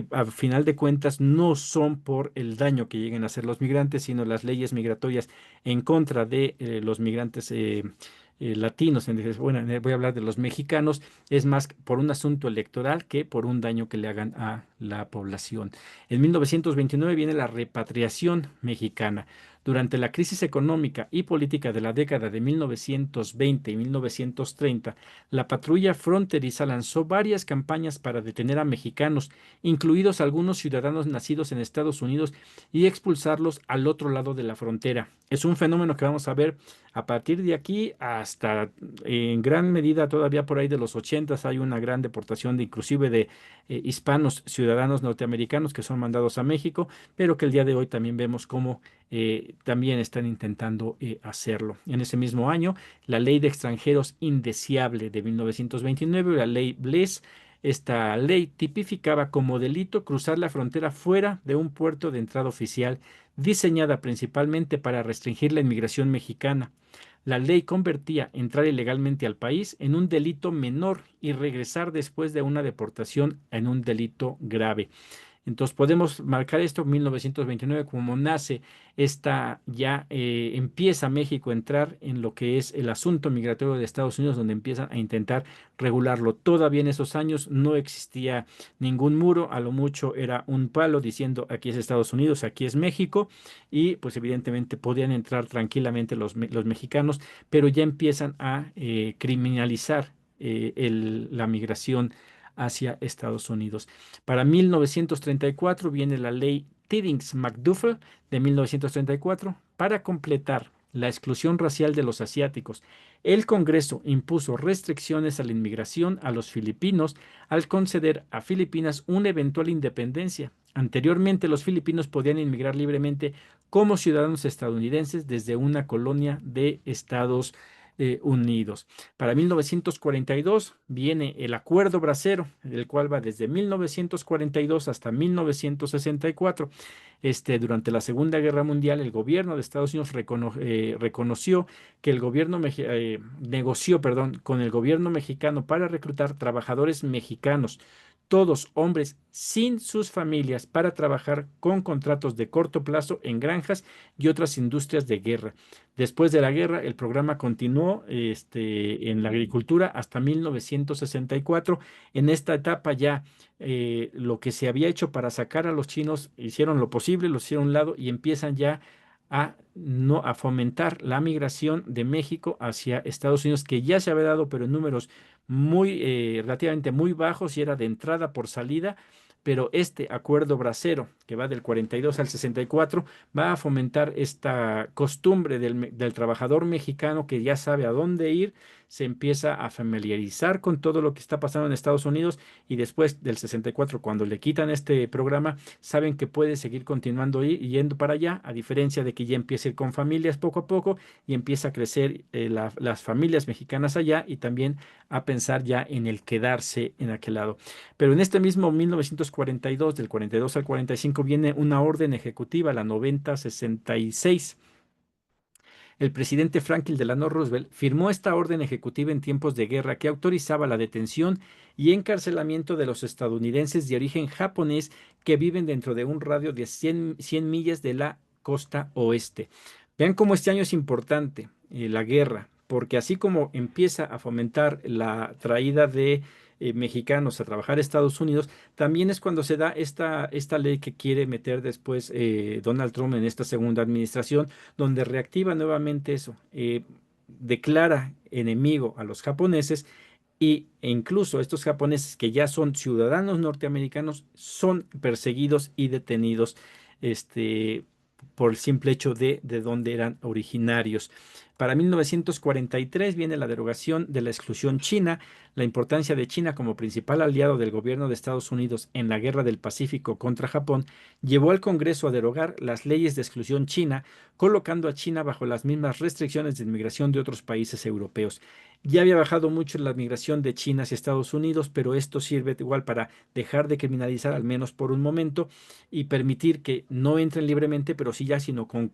Speaker 1: a final de cuentas no son por el daño que lleguen a hacer los migrantes, sino las leyes migratorias en contra de los migrantes latinos. Bueno, voy a hablar de los mexicanos, es más por un asunto electoral que por un daño que le hagan a la población. En 1929 viene la repatriación mexicana. Durante la crisis económica y política de la década de 1920 y 1930, la patrulla fronteriza lanzó varias campañas para detener a mexicanos, incluidos algunos ciudadanos nacidos en Estados Unidos, y expulsarlos al otro lado de la frontera. Es un fenómeno que vamos a ver a partir de aquí hasta en gran medida todavía por ahí de los 80 hay una gran deportación de inclusive de hispanos ciudadanos norteamericanos que son mandados a México, pero que el día de hoy también vemos cómo también están intentando hacerlo. En ese mismo año, la Ley de Extranjeros Indeseable de 1929, la Ley Bliss, esta ley tipificaba como delito cruzar la frontera fuera de un puerto de entrada oficial, diseñada principalmente para restringir la inmigración mexicana. La ley convertía entrar ilegalmente al país en un delito menor y regresar después de una deportación en un delito grave. Entonces podemos marcar esto 1929 como nace empieza México a entrar en lo que es el asunto migratorio de Estados Unidos, donde empiezan a intentar regularlo. Todavía en esos años no existía ningún muro, a lo mucho era un palo diciendo aquí es Estados Unidos, aquí es México, y pues evidentemente podían entrar tranquilamente los mexicanos, pero ya empiezan a criminalizar la migración hacia Estados Unidos. Para 1934 viene la ley Tydings-McDuffel de 1934 para completar la exclusión racial de los asiáticos. El Congreso impuso restricciones a la inmigración a los filipinos al conceder a Filipinas una eventual independencia. Anteriormente, los filipinos podían inmigrar libremente como ciudadanos estadounidenses desde una colonia de Estados Unidos. Para 1942 viene el Acuerdo Bracero, el cual va desde 1942 hasta 1964. Durante la Segunda Guerra Mundial, el gobierno de Estados Unidos reconoció que el gobierno negoció, perdón, con el gobierno mexicano para reclutar trabajadores mexicanos, todos hombres sin sus familias, para trabajar con contratos de corto plazo en granjas y otras industrias de guerra. Después de la guerra, el programa continuó en la agricultura hasta 1964. En esta etapa ya lo que se había hecho para sacar a los chinos, hicieron lo posible, los hicieron a un lado y empiezan ya a, no, a fomentar la migración de México hacia Estados Unidos, que ya se había dado, pero en números relativamente muy bajos y era de entrada por salida. Pero este acuerdo bracero, que va del 42 al 64, va a fomentar esta costumbre del trabajador mexicano que ya sabe a dónde ir, se empieza a familiarizar con todo lo que está pasando en Estados Unidos y después del 64, cuando le quitan este programa, saben que puede seguir continuando yendo para allá, a diferencia de que ya empieza a ir con familias poco a poco y empieza a crecer las familias mexicanas allá y también a pensar ya en el quedarse en aquel lado. Pero en este mismo 1942, del 42 al 45, viene una orden ejecutiva, la 9066. El presidente Franklin Delano Roosevelt firmó esta orden ejecutiva en tiempos de guerra que autorizaba la detención y encarcelamiento de los estadounidenses de origen japonés que viven dentro de un radio de 100 millas de la costa oeste. Vean cómo este año es importante, la guerra, porque así como empieza a fomentar la traída de mexicanos a trabajar a Estados Unidos, también es cuando se da esta ley que quiere meter después Donald Trump en esta segunda administración, donde reactiva nuevamente eso, declara enemigo a los japoneses e incluso estos japoneses que ya son ciudadanos norteamericanos son perseguidos y detenidos este, por el simple hecho de dónde eran originarios. Para 1943 viene la derogación de la exclusión china, la importancia de China como principal aliado del gobierno de Estados Unidos en la Guerra del Pacífico contra Japón, llevó al Congreso a derogar las leyes de exclusión china, colocando a China bajo las mismas restricciones de inmigración de otros países europeos. Ya había bajado mucho la migración de China hacia Estados Unidos, pero esto sirve igual para dejar de criminalizar al menos por un momento y permitir que no entren libremente, pero sí ya, sino con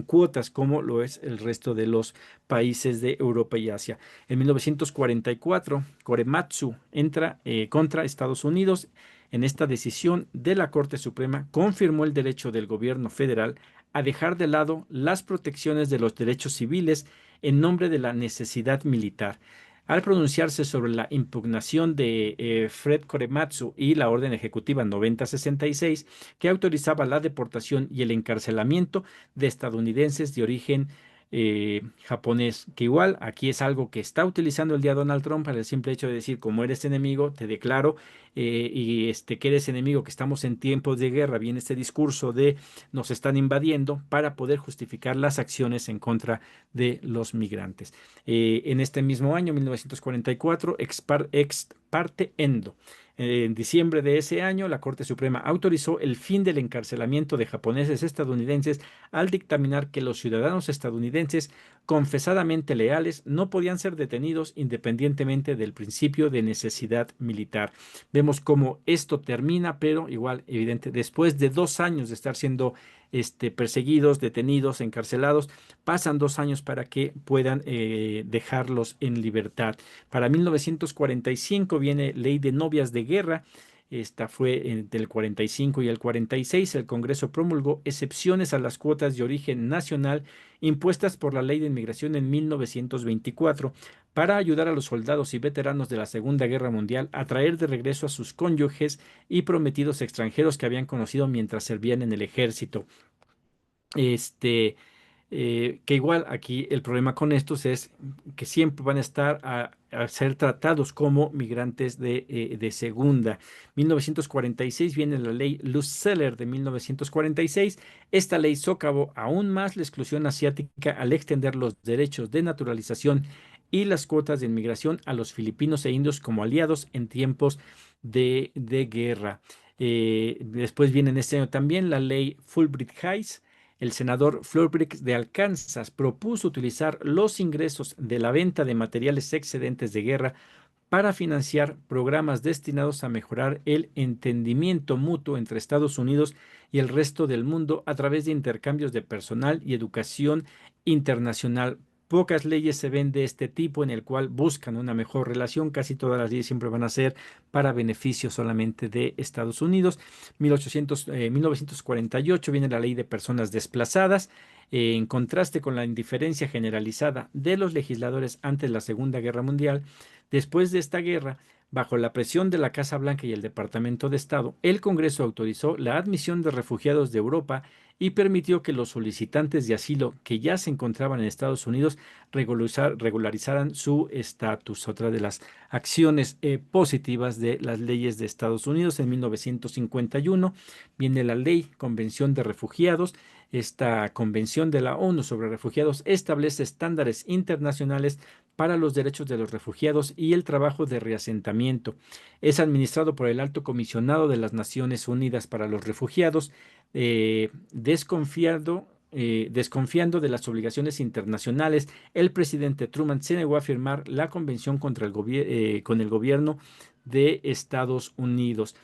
Speaker 1: cuotas, como lo es el resto de los países de Europa y Asia. En 1944, Korematsu entra contra Estados Unidos. En esta decisión de la Corte Suprema confirmó el derecho del gobierno federal a dejar de lado las protecciones de los derechos civiles en nombre de la necesidad militar. Al pronunciarse sobre la impugnación de Fred Korematsu y la orden ejecutiva 9066, que autorizaba la deportación y el encarcelamiento de estadounidenses de origen japonés, que igual aquí es algo que está utilizando el día Donald Trump para el simple hecho de decir, como eres enemigo, te declaro que eres enemigo, que estamos en tiempos de guerra, viene este discurso de nos están invadiendo para poder justificar las acciones en contra de los migrantes. En este mismo año, 1944, ex parte endo. En diciembre de ese año, la Corte Suprema autorizó el fin del encarcelamiento de japoneses estadounidenses al dictaminar que los ciudadanos estadounidenses confesadamente leales no podían ser detenidos independientemente del principio de necesidad militar. Vemos cómo esto termina, pero igual, evidente, después de 2 años de estar siendo perseguidos, detenidos, encarcelados, pasan 2 años para que puedan dejarlos en libertad. Para 1945 viene Ley de Novias de Guerra. Esta fue entre el 45 y el 46. El Congreso promulgó excepciones a las cuotas de origen nacional impuestas por la Ley de Inmigración en 1924 para ayudar a los soldados y veteranos de la Segunda Guerra Mundial a traer de regreso a sus cónyuges y prometidos extranjeros que habían conocido mientras servían en el ejército. Que igual aquí el problema con estos es que siempre van a estar a ser tratados como migrantes de segunda. 1946 viene la ley Luce-Celler de 1946. Esta ley socavó aún más la exclusión asiática al extender los derechos de naturalización y las cuotas de inmigración a los filipinos e indios como aliados en tiempos de guerra. Después viene en este año también la ley Fulbright-Hays. El senador Fulbright de Arkansas propuso utilizar los ingresos de la venta de materiales excedentes de guerra para financiar programas destinados a mejorar el entendimiento mutuo entre Estados Unidos y el resto del mundo a través de intercambios de personal y educación internacional. Pocas leyes se ven de este tipo en el cual buscan una mejor relación. Casi todas las leyes siempre van a ser para beneficio solamente de Estados Unidos. 1948 viene la ley de personas desplazadas. En contraste con la indiferencia generalizada de los legisladores ante la Segunda Guerra Mundial, después de esta guerra, bajo la presión de la Casa Blanca y el Departamento de Estado, el Congreso autorizó la admisión de refugiados de Europa y permitió que los solicitantes de asilo que ya se encontraban en Estados Unidos regularizaran su estatus. Otra de las acciones positivas de las leyes de Estados Unidos. En 1951 viene la Ley Convención de Refugiados. Esta Convención de la ONU sobre Refugiados establece estándares internacionales para los derechos de los refugiados y el trabajo de reasentamiento. Es administrado por el Alto Comisionado de las Naciones Unidas para los Refugiados, desconfiando de las obligaciones internacionales. El presidente Truman se negó a firmar la convención con el gobierno de Estados Unidos.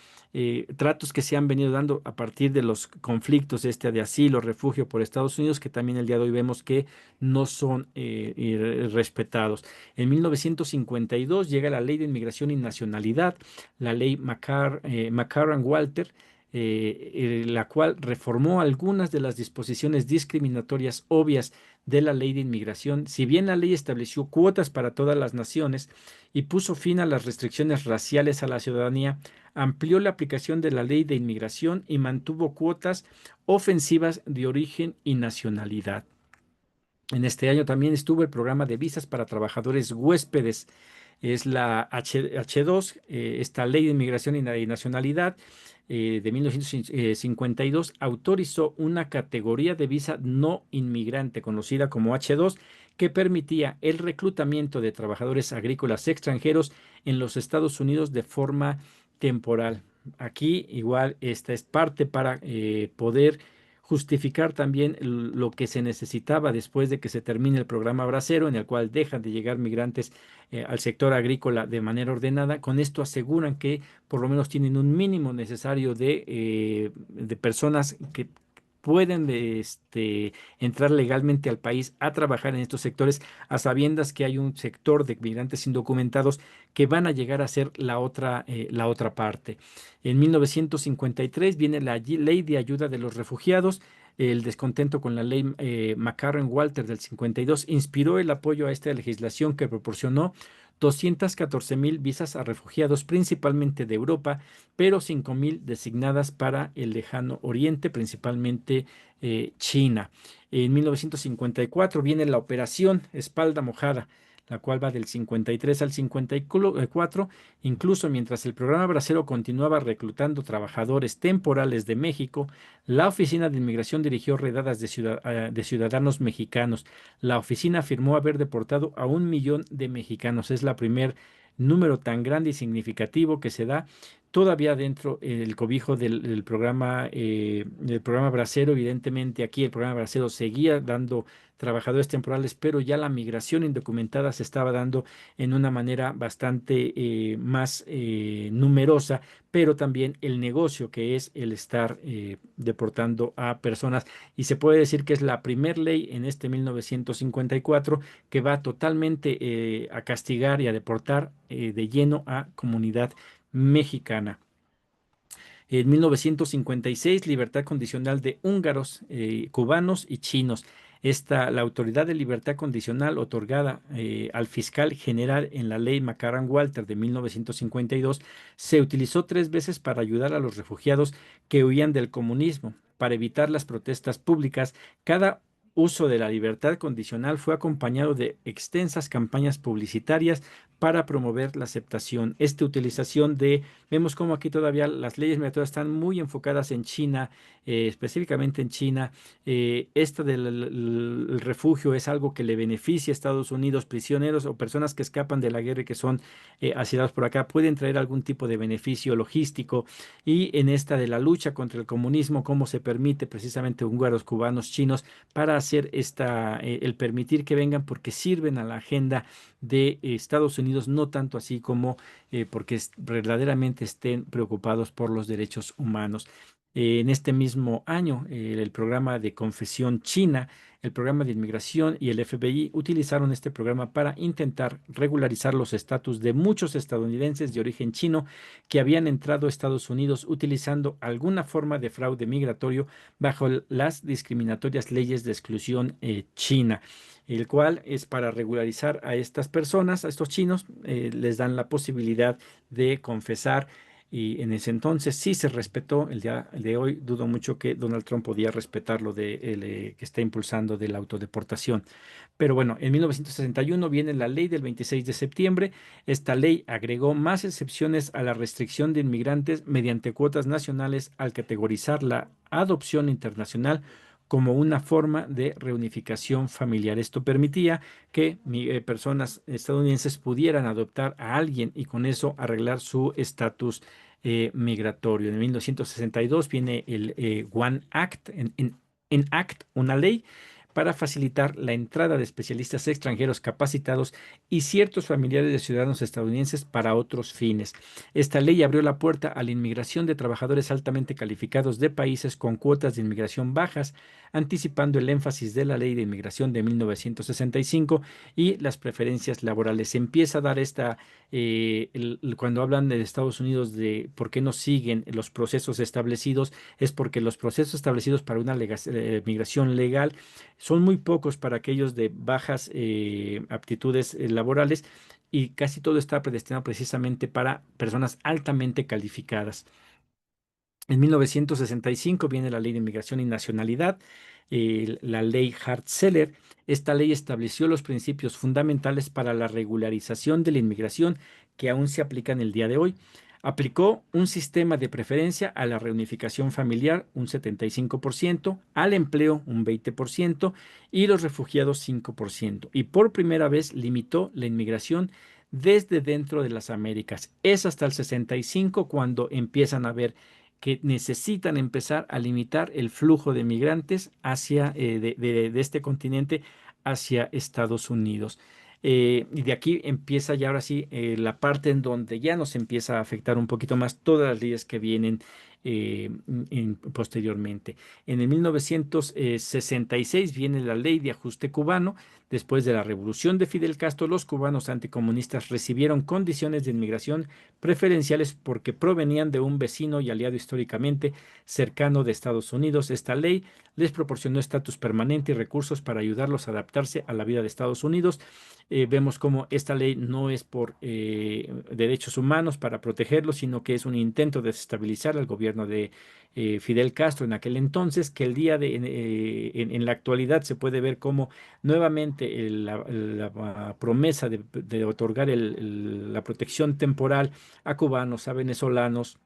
Speaker 1: Tratos que se han venido dando a partir de los conflictos de asilo, refugio por Estados Unidos, que también el día de hoy vemos que no son respetados. En 1952 llega la Ley de Inmigración y Nacionalidad, la ley McCarran-Walter, la cual reformó algunas de las disposiciones discriminatorias obvias de la ley de inmigración. Si bien la ley estableció cuotas para todas las naciones y puso fin a las restricciones raciales a la ciudadanía, amplió la aplicación de la ley de inmigración y mantuvo cuotas ofensivas de origen y nacionalidad. En este año también estuvo el programa de visas para trabajadores huéspedes. Es la H2, esta ley de inmigración y nacionalidad de 1952 autorizó una categoría de visa no inmigrante conocida como H2 que permitía el reclutamiento de trabajadores agrícolas extranjeros en los Estados Unidos de forma temporal. Aquí igual esta es parte para poder justificar también lo que se necesitaba después de que se termine el programa Bracero, en el cual dejan de llegar migrantes al sector agrícola de manera ordenada. Con esto aseguran que por lo menos tienen un mínimo necesario de personas que pueden entrar legalmente al país a trabajar en estos sectores, a sabiendas que hay un sector de migrantes indocumentados que van a llegar a ser la otra parte. En 1953 viene la Ley de Ayuda de los Refugiados. El descontento con la ley McCarran-Walter del 52 inspiró el apoyo a esta legislación que proporcionó 214,000 visas a refugiados, principalmente de Europa, pero 5,000 designadas para el lejano oriente, principalmente China. En 1954 viene la Operación Espalda Mojada, la cual va del 53 al 54, incluso mientras el programa Bracero continuaba reclutando trabajadores temporales de México. La Oficina de Inmigración dirigió redadas de ciudadanos mexicanos. La oficina afirmó haber deportado a 1 millón de mexicanos. Es la primer número tan grande y significativo que se da todavía dentro del cobijo del programa Bracero. Evidentemente aquí el programa Bracero seguía dando trabajadores temporales, pero ya la migración indocumentada se estaba dando en una manera bastante más numerosa, pero también el negocio que es el estar deportando a personas. Y se puede decir que es la primer ley en este 1954 que va totalmente a castigar y a deportar de lleno a comunidad mexicana. En 1956, libertad condicional de húngaros, cubanos y chinos. La autoridad de libertad condicional otorgada al fiscal general en la ley McCarran-Walter de 1952 se utilizó 3 veces para ayudar a los refugiados que huían del comunismo, para evitar las protestas públicas. Cada uso de la libertad condicional fue acompañado de extensas campañas publicitarias para promover la aceptación. Esta utilización de, vemos como aquí todavía las leyes migratorias están muy enfocadas en China, específicamente en China. Esta del el refugio es algo que le beneficia a Estados Unidos, prisioneros o personas que escapan de la guerra y que son asilados por acá, pueden traer algún tipo de beneficio logístico. Y en esta de la lucha contra el comunismo, cómo se permite precisamente húngaros, cubanos, chinos, para hacer el permitir que vengan porque sirven a la agenda de Estados Unidos, no tanto así como porque verdaderamente estén preocupados por los derechos humanos. En este mismo año, el programa de confesión china, el programa de inmigración y el FBI utilizaron este programa para intentar regularizar los estatus de muchos estadounidenses de origen chino que habían entrado a Estados Unidos utilizando alguna forma de fraude migratorio bajo las discriminatorias leyes de exclusión china, el cual es para regularizar a estas personas, a estos chinos, les dan la posibilidad de confesar. Y en ese entonces sí se respetó. El día de hoy dudo mucho que Donald Trump podía respetar lo de que está impulsando de la autodeportación. Pero bueno, en 1961 viene la ley del 26 de septiembre. Esta ley agregó más excepciones a la restricción de inmigrantes mediante cuotas nacionales al categorizar la adopción internacional como una forma de reunificación familiar. Esto permitía que personas estadounidenses pudieran adoptar a alguien y con eso arreglar su estatus migratorio. En 1962 viene el One Act, Act, una ley para facilitar la entrada de especialistas extranjeros capacitados y ciertos familiares de ciudadanos estadounidenses para otros fines. Esta ley abrió la puerta a la inmigración de trabajadores altamente calificados de países con cuotas de inmigración bajas, anticipando el énfasis de la ley de inmigración de 1965 y las preferencias laborales. Se empieza a dar cuando hablan de Estados Unidos de por qué no siguen los procesos establecidos, es porque los procesos establecidos para una migración legal son muy pocos para aquellos de bajas aptitudes laborales y casi todo está predestinado precisamente para personas altamente calificadas. En 1965 viene la Ley de Inmigración y Nacionalidad, la Ley Hart-Celler. Esta ley estableció los principios fundamentales para la regularización de la inmigración que aún se aplican el día de hoy. Aplicó un sistema de preferencia a la reunificación familiar, un 75%, al empleo, un 20%, y los refugiados, 5%. Y por primera vez limitó la inmigración desde dentro de las Américas. Es hasta el 65 cuando empiezan a ver que necesitan empezar a limitar el flujo de migrantes hacia, de este continente hacia Estados Unidos. Y de aquí empieza ya ahora sí la parte en donde ya nos empieza a afectar un poquito más todas las leyes que vienen posteriormente. En el 1966 viene la Ley de Ajuste Cubano. Después de la revolución de Fidel Castro, los cubanos anticomunistas recibieron condiciones de inmigración preferenciales porque provenían de un vecino y aliado históricamente cercano de Estados Unidos. Esta ley les proporcionó estatus permanente y recursos para ayudarlos a adaptarse a la vida de Estados Unidos. Vemos cómo esta ley no es por derechos humanos para protegerlos, sino que es un intento de desestabilizar al gobierno de Fidel Castro en aquel entonces, que el día en la actualidad se puede ver cómo nuevamente la promesa de otorgar la protección temporal a cubanos, a venezolanos,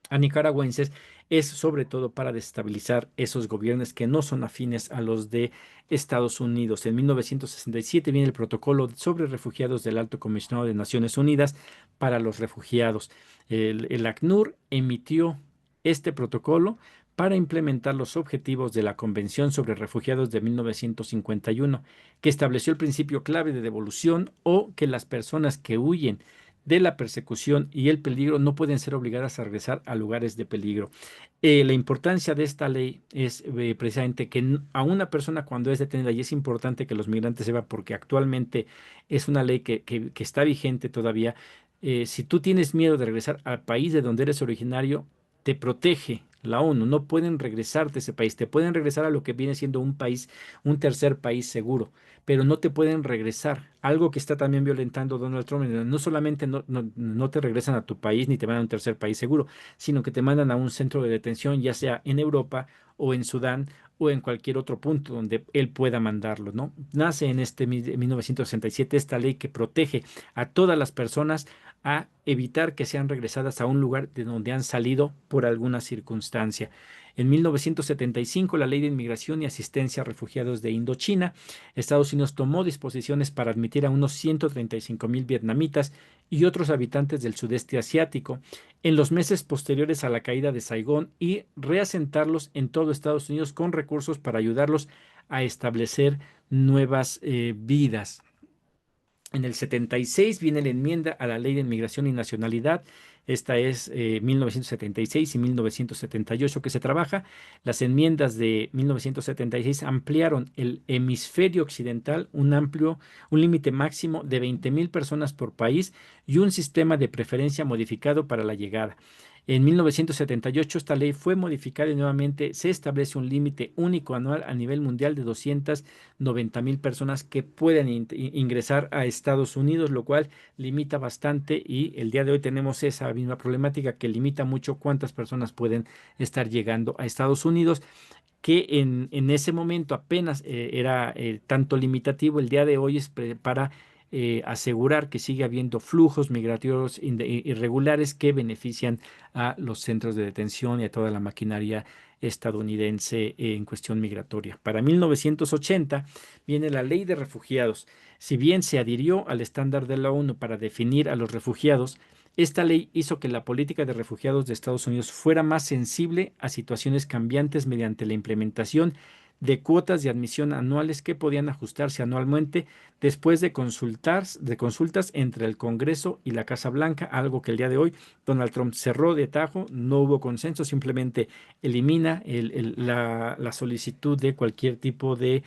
Speaker 1: a nicaragüenses, es sobre todo para desestabilizar esos gobiernos que no son afines a los de Estados Unidos. En 1967 viene el protocolo sobre refugiados del Alto Comisionado de Naciones Unidas para los Refugiados. El ACNUR emitió este protocolo para implementar los objetivos de la Convención sobre Refugiados de 1951, que estableció el principio clave de devolución o que las personas que huyen de la persecución y el peligro no pueden ser obligadas a regresar a lugares de peligro. La importancia de esta ley es precisamente que a una persona cuando es detenida, y es importante que los migrantes sepan porque actualmente es una ley que está vigente todavía, si tú tienes miedo de regresar al país de donde eres originario, te protege la ONU, no pueden regresarte a ese país, te pueden regresar a lo que viene siendo un país, un tercer país seguro, pero no te pueden regresar algo que está también violentando Donald Trump. No solamente no te regresan a tu país ni te mandan a un tercer país seguro, sino que te mandan a un centro de detención, ya sea en Europa o en Sudán o en cualquier otro punto donde él pueda mandarlo, ¿no? Nace en 1967 esta ley que protege a todas las personas a evitar que sean regresadas a un lugar de donde han salido por alguna circunstancia. En 1975, la Ley de Inmigración y Asistencia a Refugiados de Indochina, Estados Unidos tomó disposiciones para admitir a unos 135,000 vietnamitas y otros habitantes del sudeste asiático en los meses posteriores a la caída de Saigón y reasentarlos en todo Estados Unidos con recursos para ayudarlos a establecer nuevas vidas. En el 76 viene la enmienda a la Ley de Inmigración y Nacionalidad. Esta es 1976 y 1978 que se trabaja. Las enmiendas de 1976 ampliaron el hemisferio occidental, un límite máximo de 20,000 personas por país y un sistema de preferencia modificado para la llegada. En 1978 esta ley fue modificada y nuevamente se establece un límite único anual a nivel mundial de 290,000 personas que pueden ingresar a Estados Unidos, lo cual limita bastante y el día de hoy tenemos esa misma problemática que limita mucho cuántas personas pueden estar llegando a Estados Unidos, que en ese momento apenas era tanto limitativo. El día de hoy es para asegurar que sigue habiendo flujos migratorios irregulares que benefician a los centros de detención y a toda la maquinaria estadounidense en cuestión migratoria. Para 1980 viene la Ley de Refugiados. Si bien se adhirió al estándar de la ONU para definir a los refugiados, esta ley hizo que la política de refugiados de Estados Unidos fuera más sensible a situaciones cambiantes mediante la implementación de cuotas de admisión anuales que podían ajustarse anualmente después de consultas entre el Congreso y la Casa Blanca, algo que el día de hoy Donald Trump cerró de tajo. No hubo consenso, simplemente elimina la solicitud de cualquier tipo de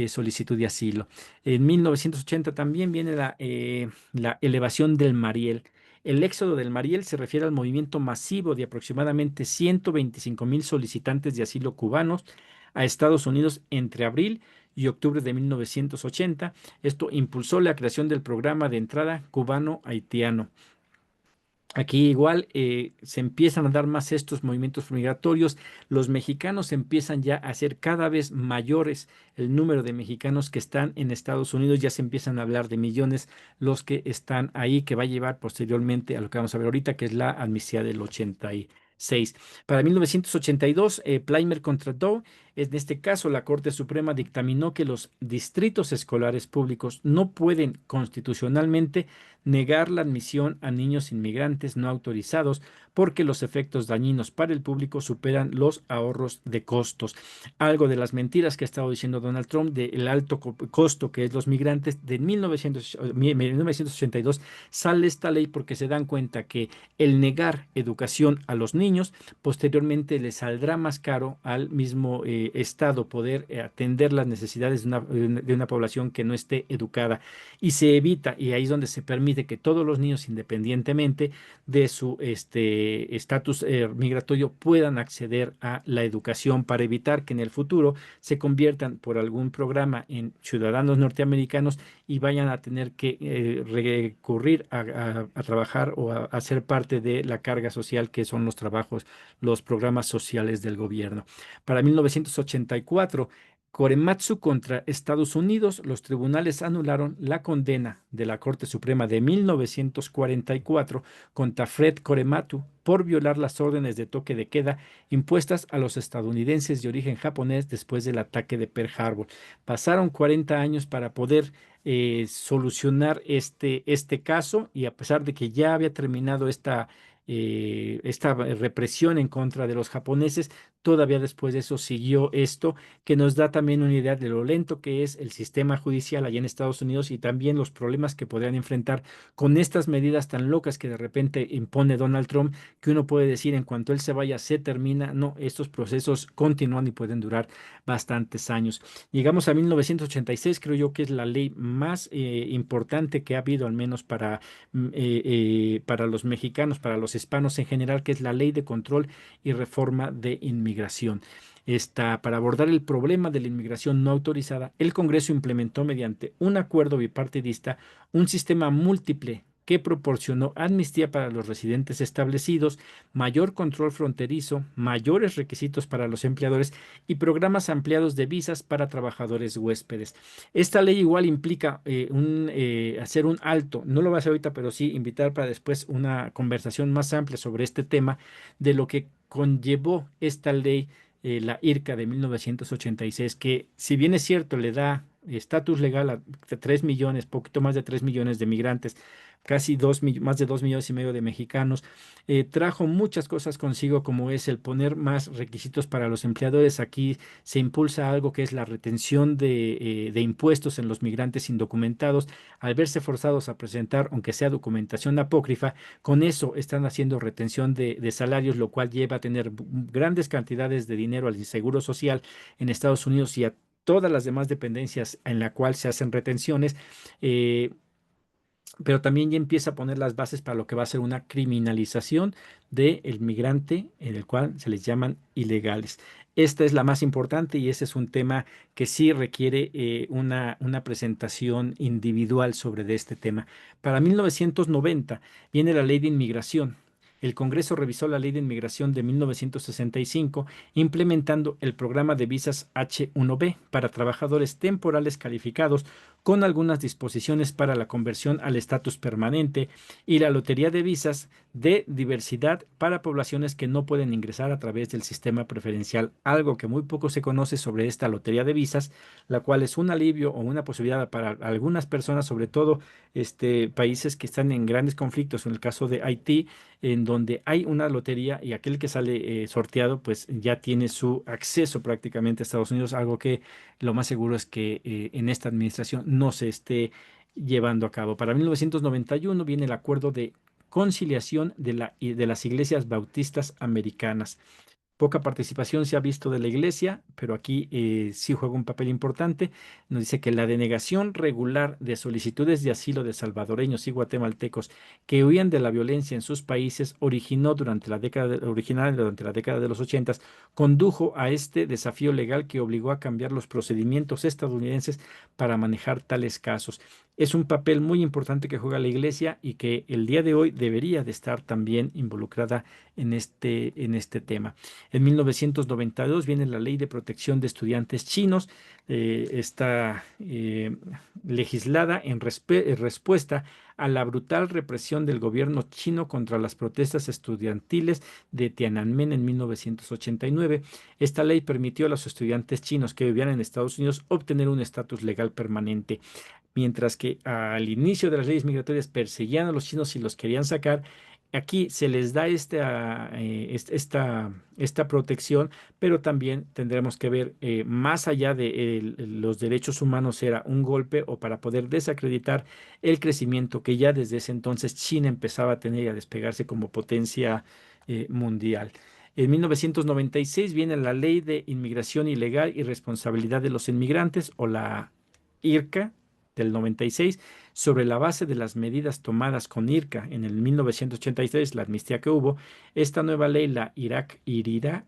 Speaker 1: solicitud de asilo. En 1980 también viene la elevación del Mariel. El éxodo del Mariel se refiere al movimiento masivo de aproximadamente 125,000 solicitantes de asilo cubanos a Estados Unidos entre abril y octubre de 1980. Esto impulsó la creación del programa de entrada cubano-haitiano. Aquí igual se empiezan a dar más estos movimientos migratorios. Los mexicanos empiezan ya a ser cada vez mayores. El número de mexicanos que están en Estados Unidos, ya se empiezan a hablar de millones los que están ahí, que va a llevar posteriormente a lo que vamos a ver ahorita, que es la amnistía del 86. Para 1982, Plaimer contra Doe, en este caso la Corte Suprema dictaminó que los distritos escolares públicos no pueden constitucionalmente negar la admisión a niños inmigrantes no autorizados porque los efectos dañinos para el público superan los ahorros de costos. Algo de las mentiras que ha estado diciendo Donald Trump del alto costo que es los migrantes. De 1982 sale esta ley porque se dan cuenta que el negar educación a los niños posteriormente le saldrá más caro al mismo Estado poder atender las necesidades de una población que no esté educada, y se evita, y ahí es donde se permite que todos los niños, independientemente de su estatus migratorio, puedan acceder a la educación para evitar que en el futuro se conviertan por algún programa en ciudadanos norteamericanos y vayan a tener que recurrir a trabajar o a ser parte de la carga social que son los trabajos, los programas sociales del gobierno. Para 1984, Korematsu contra Estados Unidos, los tribunales anularon la condena de la Corte Suprema de 1944 contra Fred Korematsu por violar las órdenes de toque de queda impuestas a los estadounidenses de origen japonés después del ataque de Pearl Harbor. Pasaron 40 años para poder solucionar este caso, y a pesar de que ya había terminado esta represión en contra de los japoneses, todavía después de eso siguió esto, que nos da también una idea de lo lento que es el sistema judicial allá en Estados Unidos y también los problemas que podrían enfrentar con estas medidas tan locas que de repente impone Donald Trump, que uno puede decir en cuanto él se vaya se termina. No, estos procesos continúan y pueden durar bastantes años. Llegamos a 1986, creo yo que es la ley más importante que ha habido, al menos para los mexicanos, para los hispanos en general, que es la Ley de Control y Reforma de Inmigración. Para abordar el problema de la inmigración no autorizada, el Congreso implementó mediante un acuerdo bipartidista un sistema múltiple que proporcionó amnistía para los residentes establecidos, mayor control fronterizo, mayores requisitos para los empleadores y programas ampliados de visas para trabajadores huéspedes. Esta ley igual implica hacer un alto, no lo va a hacer ahorita, pero sí invitar para después una conversación más amplia sobre este tema de lo que conllevó esta ley, la IRCA de 1986, que si bien es cierto, le da estatus legal a 3 millones, poquito más de 3 millones de migrantes, casi más de 2 millones y medio de mexicanos, trajo muchas cosas consigo, como es el poner más requisitos para los empleadores. Aquí se impulsa algo que es la retención de impuestos en los migrantes indocumentados, al verse forzados a presentar, aunque sea documentación apócrifa, con eso están haciendo retención de salarios, lo cual lleva a tener grandes cantidades de dinero al Seguro Social en Estados Unidos y a todas las demás dependencias en la cual se hacen retenciones. eh, pero también ya empieza a poner las bases para lo que va a ser una criminalización del migrante, en el cual se les llaman ilegales. Esta es la más importante y ese es un tema que sí requiere una presentación individual sobre de este tema. Para 1990 viene la Ley de Inmigración. El Congreso revisó la Ley de Inmigración de 1965, implementando el programa de visas H-1B para trabajadores temporales calificados, con algunas disposiciones para la conversión al estatus permanente y la lotería de visas de diversidad para poblaciones que no pueden ingresar a través del sistema preferencial, algo que muy poco se conoce sobre esta lotería de visas, la cual es un alivio o una posibilidad para algunas personas, sobre todo países que están en grandes conflictos, en el caso de Haití, en donde hay una lotería y aquel que sale sorteado, pues ya tiene su acceso prácticamente a Estados Unidos, algo que lo más seguro es que en esta administración no se esté llevando a cabo. Para 1991 viene el acuerdo de conciliación de las iglesias bautistas americanas. Poca participación se ha visto de la Iglesia, pero aquí sí juega un papel importante. Nos dice que la denegación regular de solicitudes de asilo de salvadoreños y guatemaltecos que huían de la violencia en sus países original durante la década de los 80, condujo a este desafío legal que obligó a cambiar los procedimientos estadounidenses para manejar tales casos. Es un papel muy importante que juega la Iglesia y que el día de hoy debería de estar también involucrada en este tema. En 1992 viene la Ley de Protección de Estudiantes Chinos. Está legislada en respuesta a la brutal represión del gobierno chino contra las protestas estudiantiles de Tiananmen en 1989. Esta ley permitió a los estudiantes chinos que vivían en Estados Unidos obtener un estatus legal permanente. Mientras que al inicio de las leyes migratorias perseguían a los chinos y los querían sacar, aquí se les da esta protección, pero también tendremos que ver más allá de los derechos humanos, era un golpe o para poder desacreditar el crecimiento que ya desde ese entonces China empezaba a tener y a despegarse como potencia mundial. En 1996 viene la Ley de Inmigración Ilegal y Responsabilidad de los Inmigrantes, o la IRCA del 96, sobre la base de las medidas tomadas con IRCA en el 1983, la amnistía que hubo. Esta nueva ley, la IRIRA,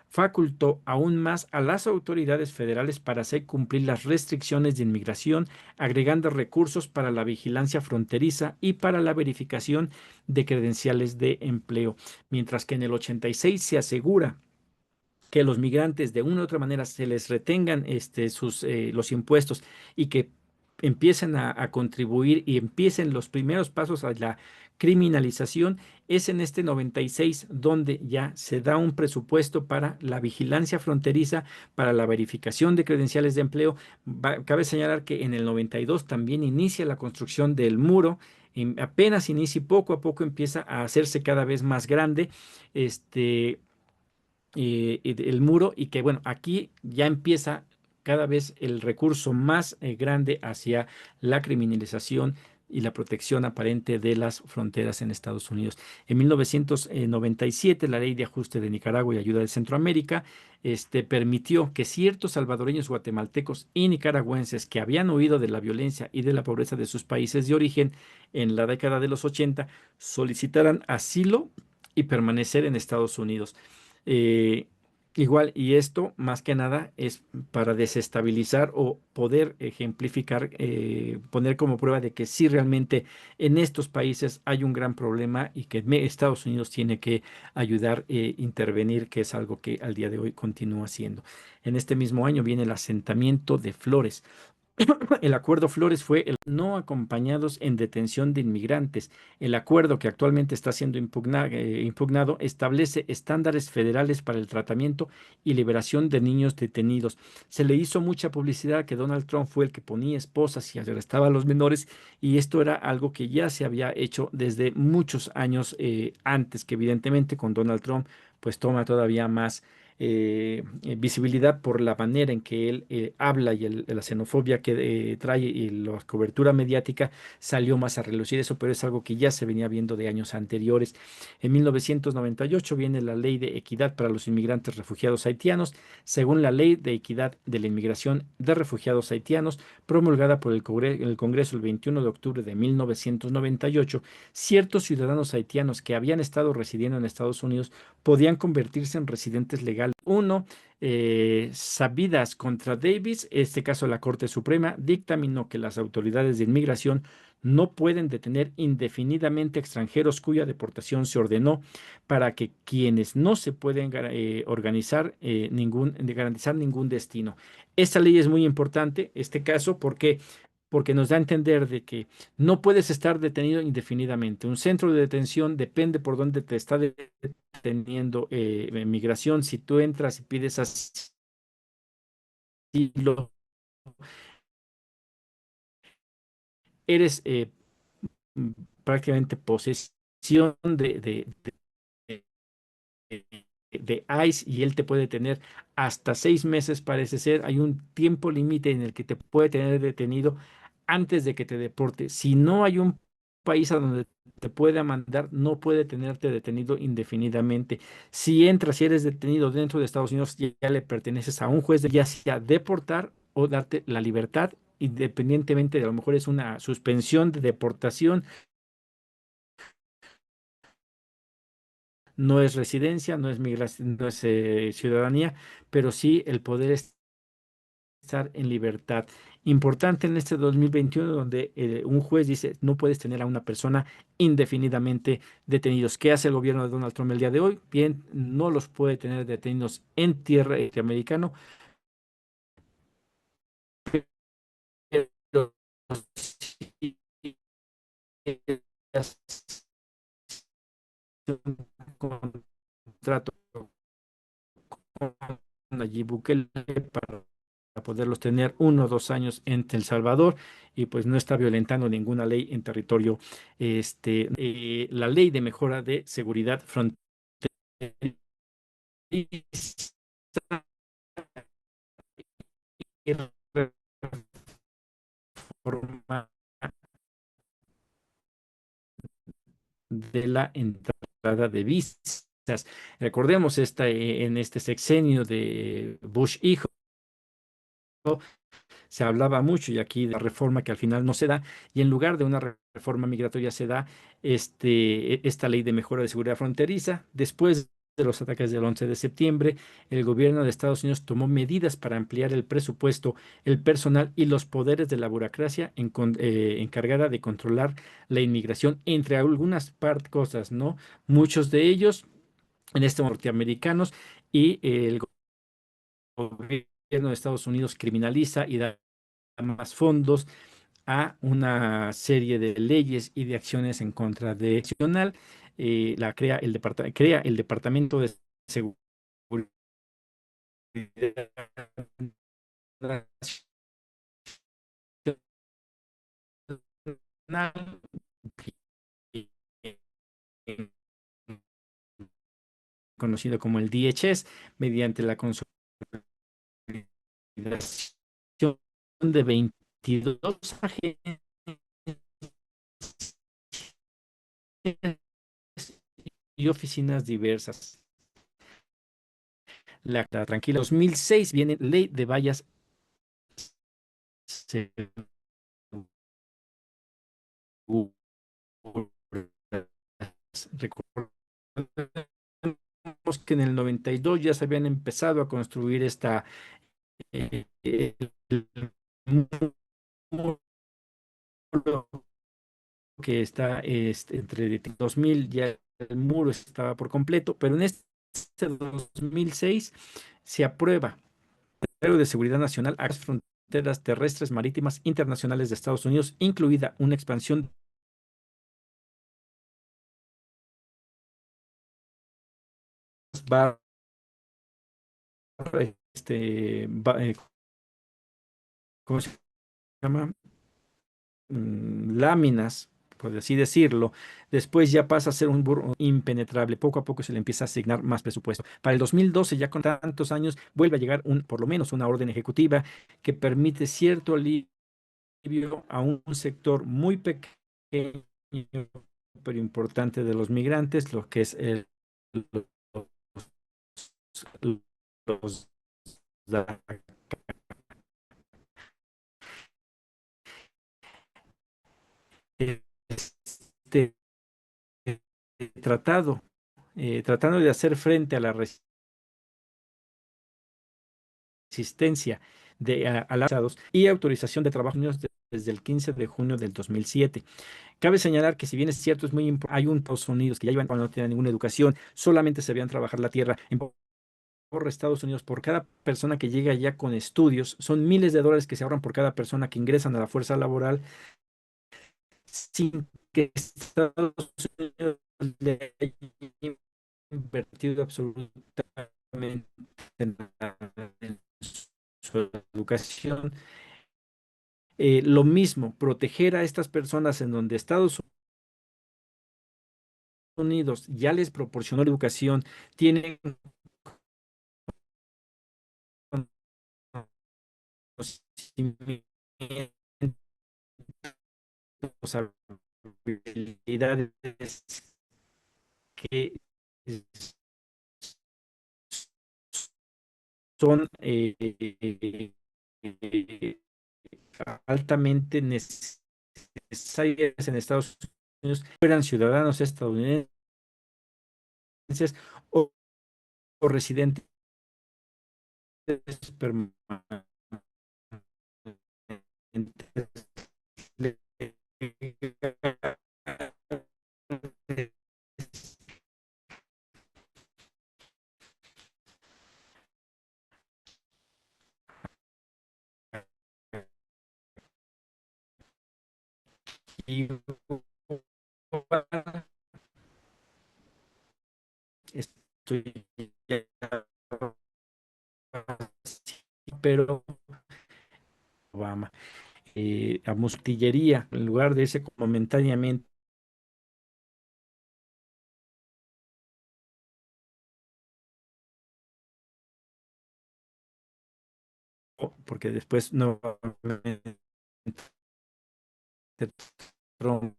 Speaker 1: facultó aún más a las autoridades federales para hacer cumplir las restricciones de inmigración, agregando recursos para la vigilancia fronteriza y para la verificación de credenciales de empleo. Mientras que en el 86 se asegura que los migrantes de una u otra manera se les retengan los impuestos y que empiecen a contribuir y empiecen los primeros pasos a la criminalización, es en este 96 donde ya se da un presupuesto para la vigilancia fronteriza, para la verificación de credenciales de empleo. Cabe señalar que en el 92 también inicia la construcción del muro. Y apenas inicia y poco a poco empieza a hacerse cada vez más grande. El muro, y que bueno, aquí ya empieza cada vez el recurso más grande hacia la criminalización y la protección aparente de las fronteras en Estados Unidos. En 1997, la Ley de Ajuste de Nicaragua y Ayuda de Centroamérica permitió que ciertos salvadoreños, guatemaltecos y nicaragüenses que habían huido de la violencia y de la pobreza de sus países de origen en la década de los 80 solicitaran asilo y permanecer en Estados Unidos. Eh, Igual, y esto más que nada es para desestabilizar o poder ejemplificar, poner como prueba de que sí realmente en estos países hay un gran problema y que Estados Unidos tiene que ayudar e intervenir, que es algo que al día de hoy continúa haciendo. En este mismo año viene el asentamiento de Flores. El acuerdo Flores fue el no acompañados en detención de inmigrantes. El acuerdo que actualmente está siendo impugnado establece estándares federales para el tratamiento y liberación de niños detenidos. Se le hizo mucha publicidad que Donald Trump fue el que ponía esposas y arrestaba a los menores, y esto era algo que ya se había hecho desde muchos años antes, que evidentemente con Donald Trump pues toma todavía más visibilidad por la manera en que él habla, y la xenofobia que trae y la cobertura mediática salió más a relucir eso, pero es algo que ya se venía viendo de años anteriores. En 1998 viene la Ley de Equidad para los Inmigrantes Refugiados Haitianos. Según la Ley de Equidad de la Inmigración de Refugiados Haitianos, promulgada por el Congreso el 21 de octubre de 1998, ciertos ciudadanos haitianos que habían estado residiendo en Estados Unidos podían convertirse en residentes legales. Uno, Sabidas contra Davis, este caso la Corte Suprema dictaminó que las autoridades de inmigración no pueden detener indefinidamente extranjeros cuya deportación se ordenó, para que quienes no se pueden organizar garantizar ningún destino. Esta ley es muy importante, este caso, porque nos da a entender de que no puedes estar detenido indefinidamente. Un centro de detención depende por dónde te está deteniendo migración. Si tú entras y pides asilo, eres mm, prácticamente posesión de- de ICE, y él te puede tener hasta 6 meses, parece ser. Hay un tiempo límite en el que te puede tener detenido antes de que te deporte. Si no hay un país a donde te pueda mandar, no puede tenerte detenido indefinidamente. Si entras y eres detenido dentro de Estados Unidos, ya le perteneces a un juez de ya sea deportar o darte la libertad, independientemente de, a lo mejor es una suspensión de deportación, no es residencia, no es migración, no es ciudadanía, pero sí el poder estar en libertad. Importante en este 2021, donde un juez dice no puedes tener a una persona indefinidamente detenidos. ¿Qué hace el gobierno de Donald Trump el día de hoy? Bien, no los puede tener detenidos en tierra americano, pero sí hace un contrato con Nayib Bukele para poderlos tener 1 o 2 años en El Salvador, y pues no está violentando ninguna ley en territorio, la ley de mejora de seguridad fronteriza y reforma de la entrada de visas. Recordemos en este sexenio de Bush hijo, se hablaba mucho, y aquí de la reforma que al final no se da, y en lugar de una reforma migratoria se da esta ley de mejora de seguridad fronteriza. Después de los ataques del 11 de septiembre, el gobierno de Estados Unidos tomó medidas para ampliar el presupuesto, el personal y los poderes de la burocracia encargada de controlar la inmigración, entre algunas cosas, ¿no? Muchos de ellos en este momento norteamericanos, y el gobierno de Estados Unidos criminaliza y da más fondos a una serie de leyes y de acciones en contra de Nacional. Crea el Departamento de Seguridad Nacional, conocido como el DHS, mediante la consolidación de 22 agencias y oficinas diversas. Tranquila, 2006 viene Ley de Vallas Seguras. Recordemos que en el 92 ya se habían empezado a construir el muro que está entre 2000, ya el muro estaba por completo, pero en este 2006 se aprueba el Acuerdo de Seguridad Nacional a las fronteras terrestres, marítimas, internacionales de Estados Unidos, incluida una expansión va, ¿cómo se llama? Láminas, por así decirlo. Después ya pasa a ser un burro impenetrable. Poco a poco se le empieza a asignar más presupuesto. Para el 2012, ya con tantos años, vuelve a llegar por lo menos una orden ejecutiva que permite cierto alivio a un sector muy pequeño, pero importante de los migrantes, lo que es los este tratado, tratando de hacer frente a la resistencia a las y autorización de trabajo desde el 15 de junio del 2007. Cabe señalar que si bien es cierto, es muy importante, hay un Estados Unidos que ya iban cuando no tenían ninguna educación, solamente sabían trabajar la tierra. Por Estados Unidos, por cada persona que llega allá con estudios, son miles de dólares que se ahorran por cada persona que ingresan a la fuerza laboral sin que Estados Unidos le haya invertido absolutamente nada en su educación. Lo mismo, proteger a estas personas en donde Estados Unidos ya les proporcionó la educación, tienen conocimientos, habilidades que son altamente necesarias en Estados Unidos, fueran ciudadanos estadounidenses o, o residentes permanentes. Y estoy pero Obama, a mostillería, en lugar de ese momentáneamente, porque después no Trump.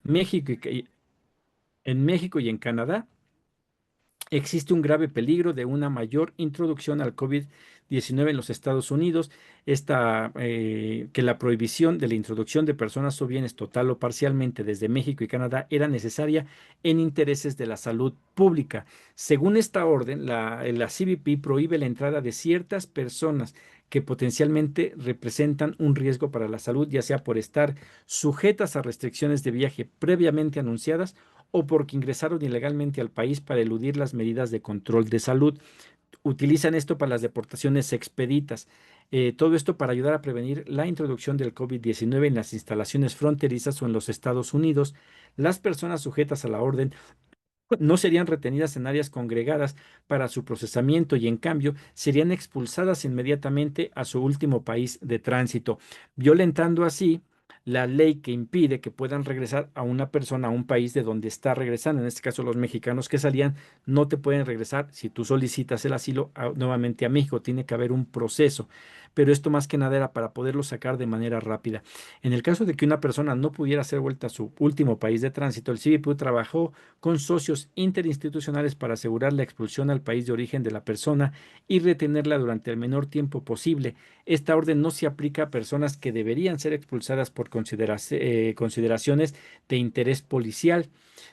Speaker 1: México en México y en Canadá existe un grave peligro de una mayor introducción al COVID-19 en los Estados Unidos. Que la prohibición de la introducción de personas o bienes total o parcialmente desde México y Canadá era necesaria en intereses de la salud pública. Según esta orden, la CBP prohíbe la entrada de ciertas personas que potencialmente representan un riesgo para la salud, ya sea por estar sujetas a restricciones de viaje previamente anunciadas o porque ingresaron ilegalmente al país para eludir las medidas de control de salud. Utilizan esto para las deportaciones expeditas. Todo esto para ayudar a prevenir la introducción del COVID-19 en las instalaciones fronterizas o en los Estados Unidos. Las personas sujetas a la orden no serían retenidas en áreas congregadas para su procesamiento y en cambio serían expulsadas inmediatamente a su último país de tránsito, violentando así la ley que impide que puedan regresar a una persona a un país de donde está regresando. En este caso, los mexicanos que salían no te pueden regresar si tú solicitas el asilo nuevamente a México. Tiene que haber un proceso, pero esto más que nada era para poderlo sacar de manera rápida. En el caso de que una persona no pudiera ser vuelta a su último país de tránsito, el CBP trabajó con socios interinstitucionales para asegurar la expulsión al país de origen de la persona y retenerla durante el menor tiempo posible. Esta orden no se aplica a personas que deberían ser expulsadas por consideraciones de interés policial,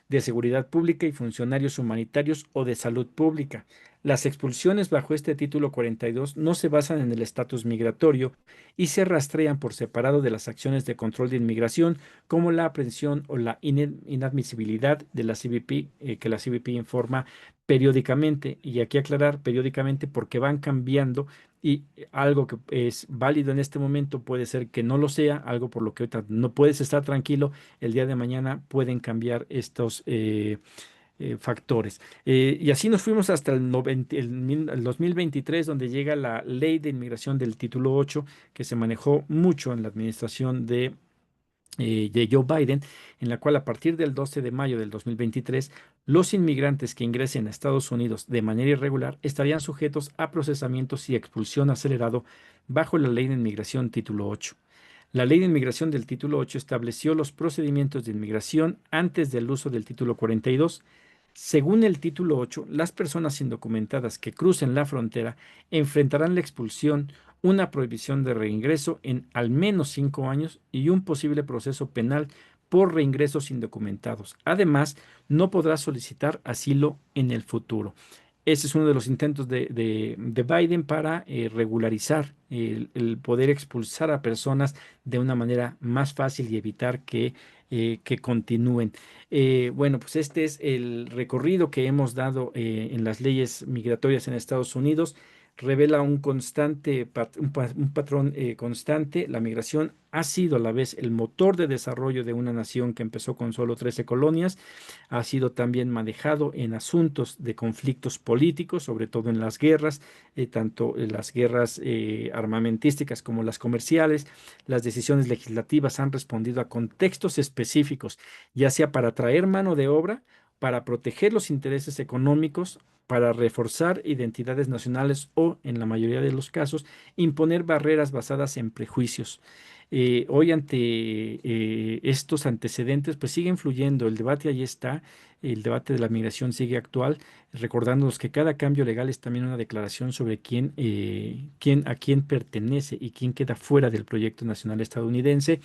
Speaker 1: de seguridad pública y funcionarios humanitarios o de salud pública. Las expulsiones bajo este título 42 no se basan en el estatus migratorio y se rastrean por separado de las acciones de control de inmigración, como la aprehensión o la inadmisibilidad de la CBP, que la CBP informa periódicamente. Y aquí aclarar periódicamente porque van cambiando y algo que es válido en este momento puede ser que no lo sea, algo por lo que ahorita no puedes estar tranquilo, el día de mañana pueden cambiar estos factores. Y así nos fuimos hasta el 2023, donde llega la ley de inmigración del título 8, que se manejó mucho en la administración de Joe Biden, en la cual a partir del 12 de mayo del 2023, los inmigrantes que ingresen a Estados Unidos de manera irregular estarían sujetos a procesamientos y expulsión acelerado bajo la ley de inmigración título 8. La ley de inmigración del título 8 estableció los procedimientos de inmigración antes del uso del título 42. Según el título 8, las personas indocumentadas que crucen la frontera enfrentarán la expulsión, una prohibición de reingreso en al menos 5 años y un posible proceso penal por reingresos indocumentados. Además, no podrá solicitar asilo en el futuro. Ese es uno de los intentos de Biden para regularizar el poder expulsar a personas de una manera más fácil y evitar que continúen. Bueno, pues este es el recorrido que hemos dado en las leyes migratorias en Estados Unidos. Revela un constante, un patrón constante. La migración ha sido a la vez el motor de desarrollo de una nación que empezó con solo 13 colonias. Ha sido también manejado en asuntos de conflictos políticos, sobre todo en las guerras, tanto en las guerras armamentísticas como las comerciales. Las decisiones legislativas han respondido a contextos específicos, ya sea para atraer mano de obra, para proteger los intereses económicos, para reforzar identidades nacionales o, en la mayoría de los casos, imponer barreras basadas en prejuicios. Hoy ante estos antecedentes, pues sigue influyendo, el debate ahí está, el debate de la migración sigue actual, recordándonos que cada cambio legal es también una declaración sobre a quién pertenece y quién queda fuera del proyecto nacional estadounidense.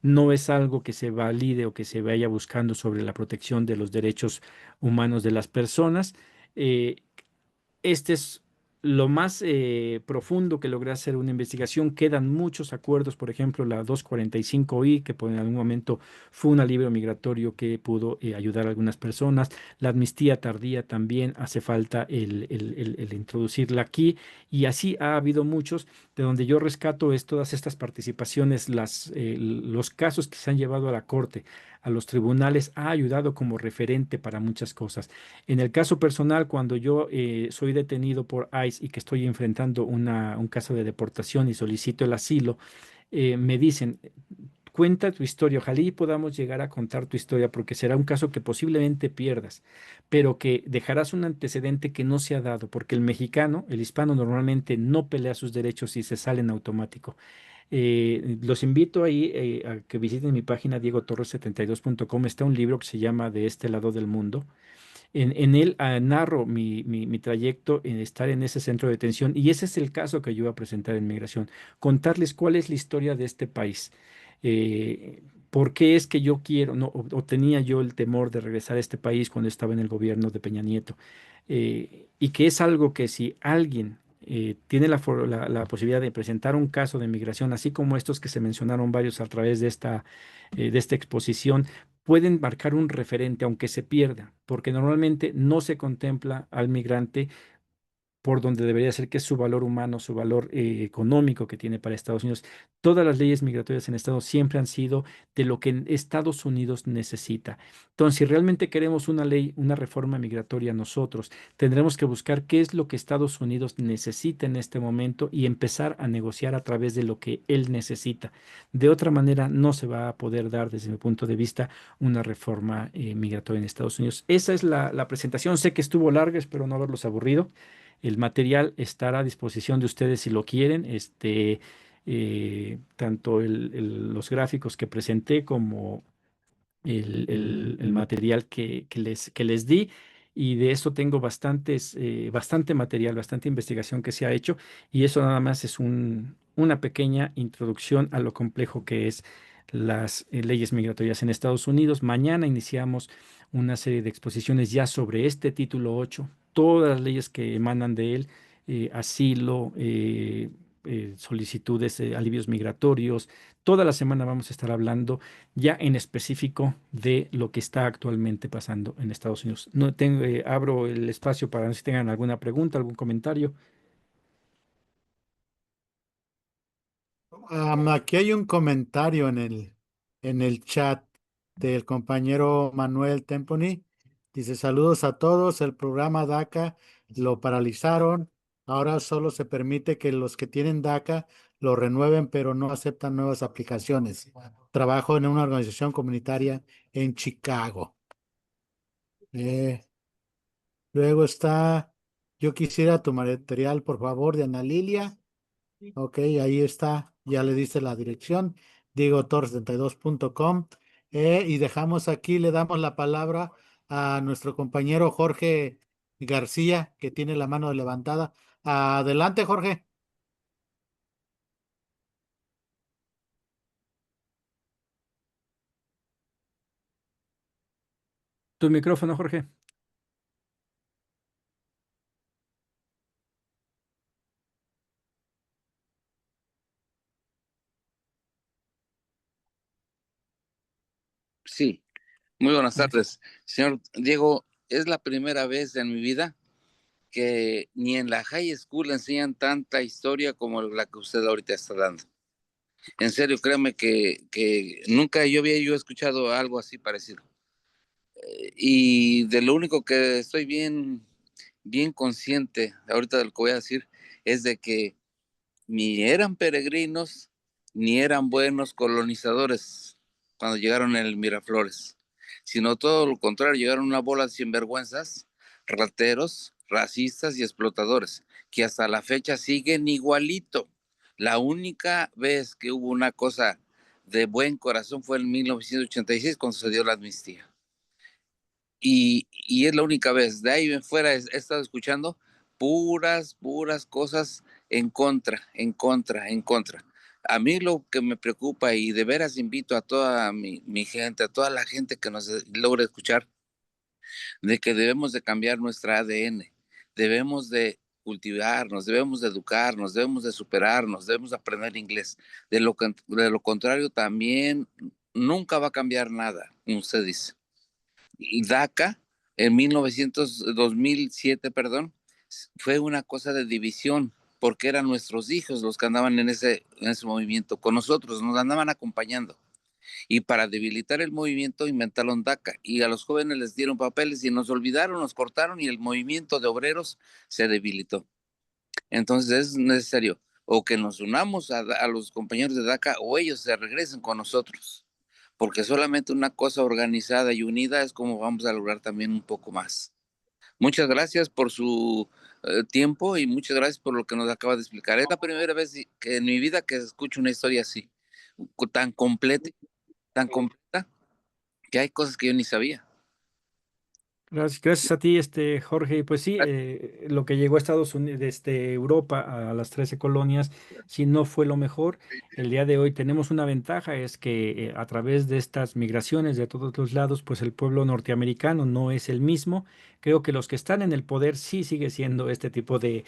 Speaker 1: No es algo que se valide o que se vaya buscando sobre la protección de los derechos humanos de las personas. Eh, este es lo más profundo que logré hacer una investigación. Quedan muchos acuerdos, por ejemplo, la 245I, que en algún momento fue un alivio migratorio que pudo ayudar a algunas personas. La amnistía tardía también hace falta el introducirla aquí. Y así ha habido muchos, de donde yo rescato es todas estas participaciones, los casos que se han llevado a la corte, a los tribunales, ha ayudado como referente para muchas cosas. En el caso personal, cuando yo soy detenido por ICE y que estoy enfrentando un caso de deportación y solicito el asilo, me dicen, cuenta tu historia, ojalá y podamos llegar a contar tu historia, porque será un caso que posiblemente pierdas, pero que dejarás un antecedente que no se ha dado, porque el mexicano, el hispano normalmente no pelea sus derechos y se sale en automático. Los invito ahí a que visiten mi página diegotorres72.com. Está un libro que se llama De este lado del mundo. En él narro mi trayecto en estar en ese centro de detención y ese es el caso que yo iba a presentar en migración, contarles cuál es la historia de este país, por qué es que yo quiero, no, o tenía yo el temor de regresar a este país cuando estaba en el gobierno de Peña Nieto, y que es algo que si alguien tiene la posibilidad de presentar un caso de migración, así como estos que se mencionaron varios a través de esta exposición, pueden marcar un referente, aunque se pierda, porque normalmente no se contempla al migrante por donde debería ser, que es su valor humano, su valor económico que tiene para Estados Unidos. Todas las leyes migratorias en Estados siempre han sido de lo que Estados Unidos necesita. Entonces, si realmente queremos una ley, una reforma migratoria nosotros, tendremos que buscar qué es lo que Estados Unidos necesita en este momento y empezar a negociar a través de lo que él necesita. De otra manera, no se va a poder dar, desde mi punto de vista, una reforma migratoria en Estados Unidos. Esa es la presentación. Sé que estuvo larga, espero no haberlos aburrido. El material estará a disposición de ustedes si lo quieren. Tanto los gráficos que presenté como el material que les di. Y de eso tengo bastante material, bastante investigación que se ha hecho. Y eso nada más es una pequeña introducción a lo complejo que es las leyes migratorias en Estados Unidos. Mañana iniciamos una serie de exposiciones ya sobre este título 8, todas las leyes que emanan de él, asilo, solicitudes, alivios migratorios. Toda la semana vamos a estar hablando ya en específico de lo que está actualmente pasando en Estados Unidos. No tengo, abro el espacio para si tengan alguna pregunta, algún comentario.
Speaker 2: Aquí hay un comentario en el chat del compañero Manuel Temponi. Dice, saludos a todos. El programa DACA lo paralizaron. Ahora solo se permite que los que tienen DACA lo renueven, pero no aceptan nuevas aplicaciones. Trabajo en una organización comunitaria en Chicago. Eh, Luego está, yo quisiera tu material, por favor, de Ana Lilia. Ok, ahí está, ya le dice la dirección, diegotorres72.com. Y dejamos aquí, le damos la palabra a nuestro compañero Jorge García, que tiene la mano levantada. Adelante, Jorge.
Speaker 1: Tu micrófono, Jorge.
Speaker 3: Sí, muy buenas
Speaker 1: Ah,
Speaker 3: tardes. Señor Diego, es la primera vez en mi vida que ni en la high school enseñan tanta historia como la que usted ahorita está dando. En serio, créame que nunca yo escuchado algo así parecido. Y de lo único que estoy bien consciente ahorita de lo que voy a decir es de que ni eran peregrinos ni eran buenos colonizadores cuando llegaron en el Miraflores, sino todo lo contrario, llegaron una bola de sinvergüenzas, rateros, racistas y explotadores, que hasta la fecha siguen igualito. La única vez que hubo una cosa de buen corazón fue en 1986 cuando se dio la amnistía. Y es la única vez. De ahí en fuera he estado escuchando puras cosas en contra, en contra, en contra. A mí lo que me preocupa y de veras invito a toda mi gente, a toda la gente que nos logra escuchar, de que debemos de cambiar nuestra ADN, debemos de cultivarnos, debemos de educarnos, debemos de superarnos, debemos de aprender inglés. De lo contrario, también nunca va a cambiar nada, como usted dice. Y DACA en 2007, perdón, fue una cosa de división, porque eran nuestros hijos los que andaban en ese movimiento, con nosotros, nos andaban acompañando. Y para debilitar el movimiento inventaron DACA y a los jóvenes les dieron papeles y nos olvidaron, nos cortaron y el movimiento de obreros se debilitó. Entonces es necesario o que nos unamos a los compañeros de DACA o ellos se regresen con nosotros, porque solamente una cosa organizada y unida es como vamos a lograr también un poco más. Muchas gracias por su tiempo y muchas gracias por lo que nos acaba de explicar. Es la primera vez que en mi vida que escucho una historia así, tan completa, tan completa, que hay cosas que yo ni sabía.
Speaker 1: Gracias a ti, Jorge. Pues sí, lo que llegó a Estados Unidos, desde Europa a las 13 colonias, sí no fue lo mejor. El día de hoy tenemos una ventaja, es que a través de estas migraciones de todos los lados, pues el pueblo norteamericano no es el mismo. Creo que los que están en el poder sí sigue siendo este tipo de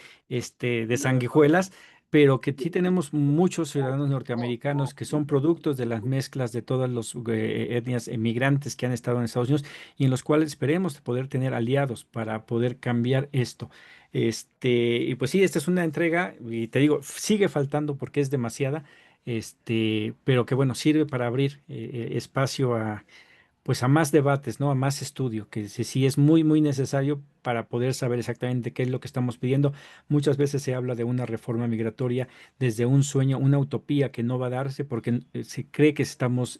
Speaker 1: sanguijuelas. pero que sí tenemos muchos ciudadanos norteamericanos que son productos de las mezclas de todas las etnias emigrantes que han estado en Estados Unidos y en los cuales esperemos poder tener aliados para poder cambiar esto. Y pues sí, esta es una entrega, y te digo, sigue faltando porque es demasiada, pero que bueno, sirve para abrir espacio pues a más debates, ¿no? A más estudio, que sí es muy, muy necesario para poder saber exactamente qué es lo que estamos pidiendo. Muchas veces se habla de una reforma migratoria desde un sueño, una utopía que no va a darse porque se cree que estamos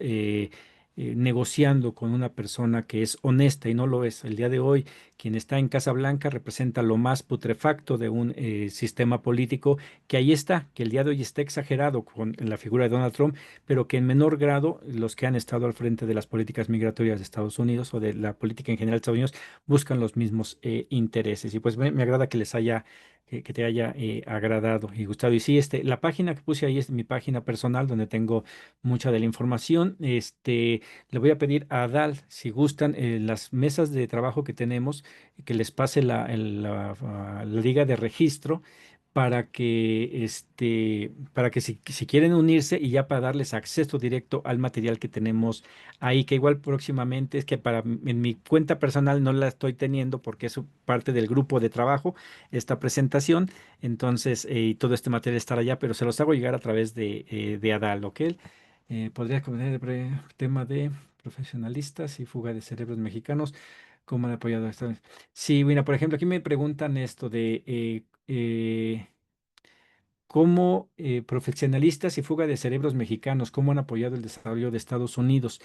Speaker 1: negociando con una persona que es honesta y no lo es. El día de hoy, quien está en Casa Blanca representa lo más putrefacto de un sistema político que ahí está, que el día de hoy está exagerado con la figura de Donald Trump, pero que en menor grado los que han estado al frente de las políticas migratorias de Estados Unidos o de la política en general de Estados Unidos buscan los mismos intereses. Y pues me agrada que les haya, que te haya agradado y gustado. Y sí, la página que puse ahí es mi página personal donde tengo mucha de la información. Le voy a pedir a Adal, si gustan, las mesas de trabajo que tenemos, que les pase la liga de registro para que si quieren unirse y ya para darles acceso directo al material que tenemos ahí, que igual próximamente es que en mi cuenta personal no la estoy teniendo porque es parte del grupo de trabajo, esta presentación, entonces, y todo este material estará allá, pero se los hago llegar a través de Adal, ¿ok? Podría comentar el tema de profesionalistas y fuga de cerebros mexicanos. ¿Cómo han apoyado a esta? Sí, mira, por ejemplo, aquí me preguntan esto de cómo profesionalistas y fuga de cerebros mexicanos, cómo han apoyado el desarrollo de Estados Unidos.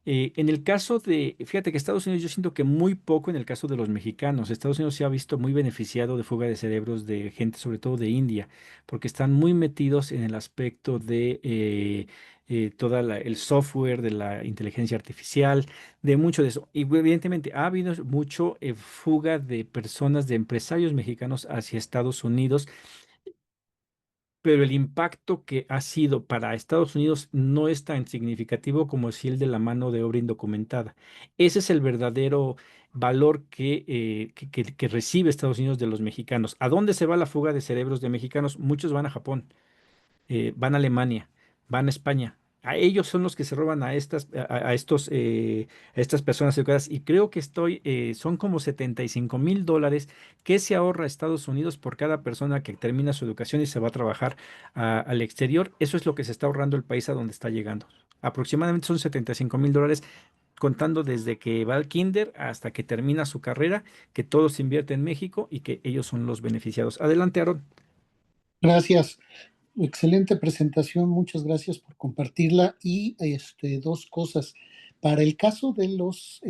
Speaker 1: En el caso fíjate que Estados Unidos yo siento que muy poco en el caso de los mexicanos. Estados Unidos se ha visto muy beneficiado de fuga de cerebros de gente, sobre todo de India, porque están muy metidos en el aspecto de todo el software, de la inteligencia artificial, de mucho de eso. Y evidentemente ha habido mucho fuga de personas, de empresarios mexicanos hacia Estados Unidos, pero el impacto que ha sido para Estados Unidos no es tan significativo como si el de la mano de obra indocumentada. Ese es el verdadero valor que recibe Estados Unidos de los mexicanos. ¿A dónde se va la fuga de cerebros de mexicanos? Muchos van a Japón, van a Alemania, van a España. A ellos son los que se roban a estas personas educadas. Y creo que son como $75,000 que se ahorra Estados Unidos por cada persona que termina su educación y se va a trabajar al exterior. Eso es lo que se está ahorrando el país a donde está llegando. Aproximadamente son $75,000 contando desde que va al kinder hasta que termina su carrera, que todo se invierte en México y que ellos son los beneficiados. Adelante, Aaron.
Speaker 4: Gracias. Excelente presentación, muchas gracias por compartirla. Y dos cosas. Para el caso de los,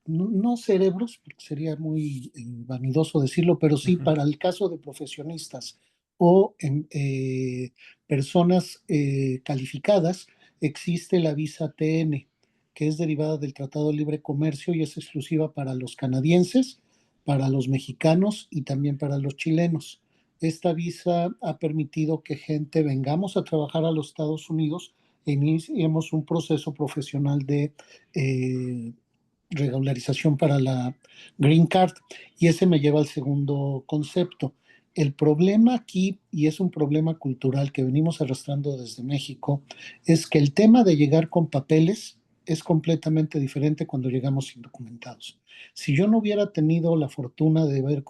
Speaker 4: no cerebros, porque sería muy vanidoso decirlo, pero sí
Speaker 1: Ujú.
Speaker 4: para el caso de profesionistas o personas calificadas, existe la visa TN, que es derivada del Tratado de Libre Comercio y es exclusiva para los canadienses, para los mexicanos y también para los chilenos. Esta visa ha permitido que gente vengamos a trabajar a los Estados Unidos e iniciemos un proceso profesional de eh, regularización para la Green Card. Y ese me lleva al segundo concepto. El problema aquí, y es un problema cultural que venimos arrastrando desde México, es que el tema de llegar con papeles es completamente diferente cuando llegamos indocumentados. Si yo no hubiera tenido la fortuna de haber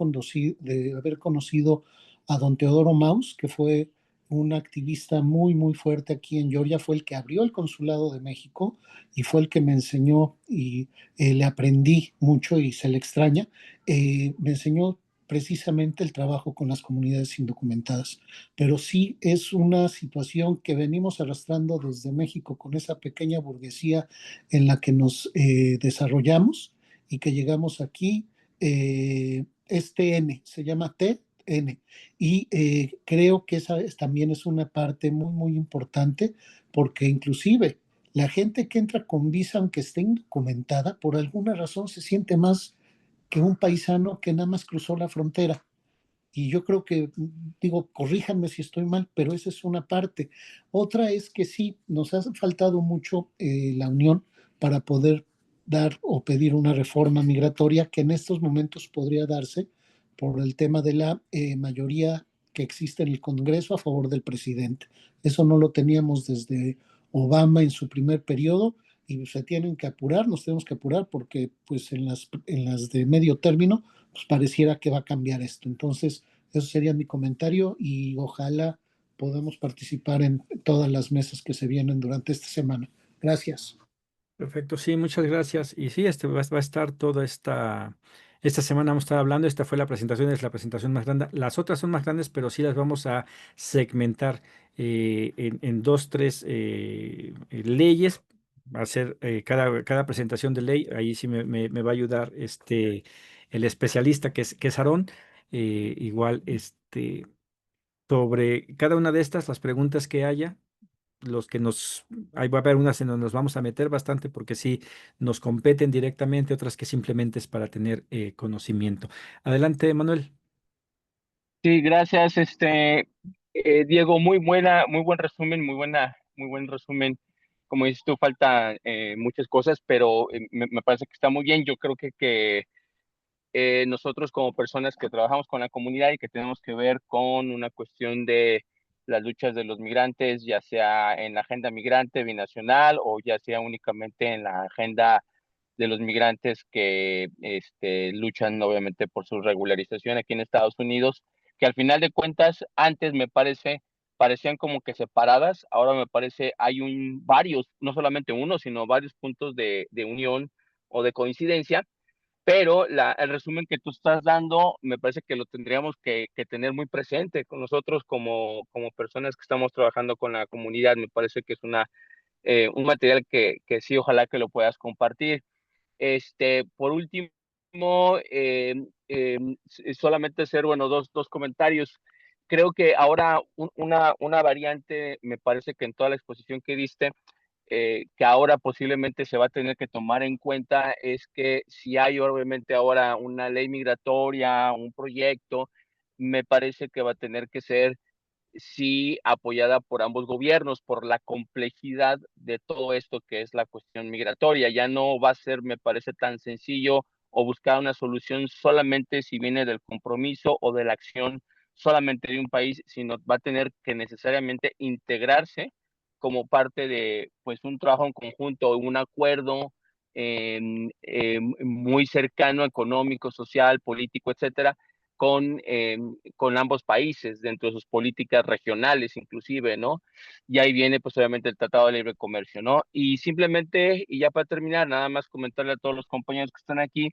Speaker 4: conocido a don Teodoro Maus, que fue un activista muy, muy fuerte aquí en Georgia, fue el que abrió el consulado de México y fue el que me enseñó y le aprendí mucho y se le extraña. Me enseñó precisamente el trabajo con las comunidades indocumentadas. Pero sí es una situación que venimos arrastrando desde México con esa pequeña burguesía en la que nos desarrollamos y que llegamos aquí. N, se llama TN. Y creo que también es una parte muy, muy importante porque inclusive la gente que entra con visa, aunque esté indocumentada, por alguna razón se siente más que un paisano que nada más cruzó la frontera. Y yo creo que, digo, corríjanme si estoy mal, pero esa es una parte. Otra es que sí, nos ha faltado mucho la unión para poder dar o pedir una reforma migratoria que en estos momentos podría darse por el tema de la mayoría que existe en el Congreso a favor del presidente. Eso no lo teníamos desde Obama en su primer periodo y se tienen que apurar, nos tenemos que apurar porque pues en las de medio término pues pareciera que va a cambiar esto. Entonces, eso sería mi comentario y ojalá podamos participar en todas las mesas que se vienen durante esta semana. Gracias.
Speaker 1: Perfecto, sí, muchas gracias. Y sí, va a estar toda esta semana, vamos a estar hablando. Esta fue la presentación, es la presentación más grande. Las otras son más grandes, pero sí las vamos a segmentar en dos, tres leyes. Va a ser cada presentación de ley. Ahí sí me va a ayudar el especialista que es Aarón. Igual, sobre cada una de estas, las preguntas que haya los que ahí va a haber unas en donde nos vamos a meter bastante porque sí nos competen directamente, otras que simplemente es para tener conocimiento. Adelante, Manuel.
Speaker 5: Sí, gracias, Diego, muy buen resumen, muy buen resumen. Como dices tú, falta muchas cosas, pero me parece que está muy bien. Yo creo que nosotros como personas que trabajamos con la comunidad y que tenemos que ver con una cuestión de las luchas de los migrantes, ya sea en la agenda migrante binacional o ya sea únicamente en la agenda de los migrantes que luchan obviamente por su regularización aquí en Estados Unidos, que al final de cuentas antes parecían como que separadas, ahora me parece hay varios, no solamente uno, sino varios puntos de unión o de coincidencia, pero el resumen que tú estás dando me parece que lo tendríamos que tener muy presente con nosotros como personas que estamos trabajando con la comunidad. Me parece que es un material que sí, ojalá que lo puedas compartir. Por último, solamente hacer, bueno, dos comentarios. Creo que ahora una variante, me parece que en toda la exposición que diste, que ahora posiblemente se va a tener que tomar en cuenta es que si hay obviamente ahora una ley migratoria, un proyecto, me parece que va a tener que ser sí apoyada por ambos gobiernos, por la complejidad de todo esto que es la cuestión migratoria. Ya no va a ser, me parece, tan sencillo o buscar una solución solamente si viene del compromiso o de la acción solamente de un país, sino va a tener que necesariamente integrarse como parte de pues un trabajo en conjunto, un acuerdo muy cercano, económico, social, político, etcétera, con ambos países, dentro de sus políticas regionales inclusive, ¿no? Y ahí viene pues obviamente el Tratado de Libre Comercio, ¿no? Y simplemente, y ya para terminar, nada más comentarle a todos los compañeros que están aquí,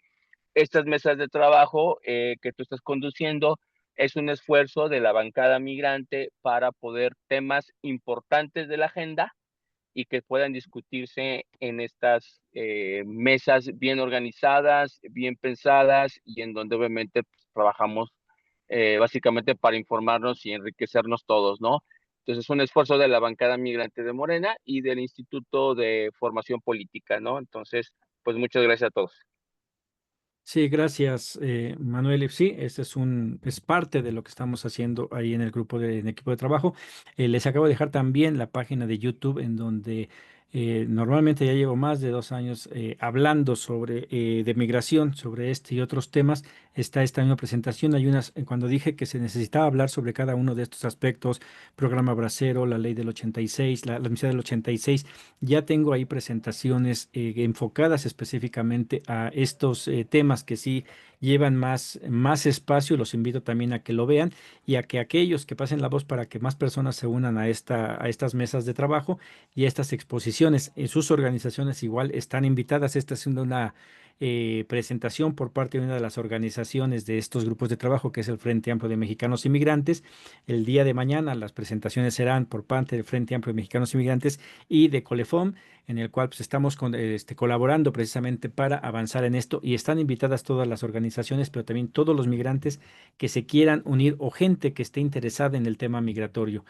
Speaker 5: estas mesas de trabajo que tú estás conduciendo es un esfuerzo de la bancada migrante para poder temas importantes de la agenda y que puedan discutirse en estas mesas bien organizadas, bien pensadas y en donde obviamente pues, trabajamos básicamente para informarnos y enriquecernos todos, ¿no? Entonces es un esfuerzo de la bancada migrante de Morena y del Instituto de Formación Política, ¿no? Entonces, pues muchas gracias a todos.
Speaker 1: Sí, gracias, Manuel. Sí, es parte de lo que estamos haciendo ahí en el en el equipo de trabajo. Les acabo de dejar también la página de YouTube en donde normalmente ya llevo más de 2 años hablando de migración, sobre este y otros temas. Está esta misma presentación. Cuando dije que se necesitaba hablar sobre cada uno de estos aspectos, programa Bracero, la ley del 86, la amnistía del 86. Ya tengo ahí presentaciones enfocadas específicamente a estos temas que sí llevan más espacio. Los invito también a que lo vean y a que aquellos que pasen la voz para que más personas se unan a estas mesas de trabajo y a estas exposiciones. En sus organizaciones igual están invitadas. Esta es una presentación por parte de una de las organizaciones de estos grupos de trabajo, que es el Frente Amplio de Mexicanos Inmigrantes. El día de mañana las presentaciones serán por parte del Frente Amplio de Mexicanos Inmigrantes y de Colefom, en el cual pues, estamos colaborando precisamente para avanzar en esto y están invitadas todas las organizaciones, pero también todos los migrantes que se quieran unir o gente que esté interesada en el tema migratorio.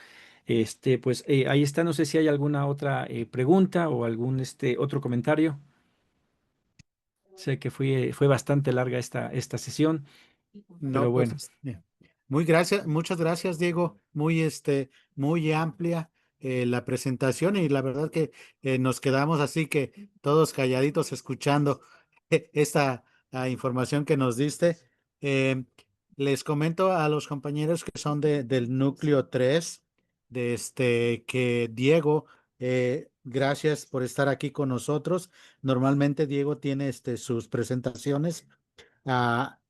Speaker 1: Pues ahí está, no sé si hay alguna otra pregunta o algún otro comentario. Sé que fue bastante larga esta sesión, pero
Speaker 2: No, pues
Speaker 1: bueno.
Speaker 2: muchas gracias, Diego. Muy amplia la presentación y la verdad que nos quedamos así que todos calladitos escuchando esta información que nos diste. Eh, Les comento a los compañeros que son del núcleo 3, que Diego, gracias por estar aquí con nosotros. Normalmente Diego tiene sus presentaciones,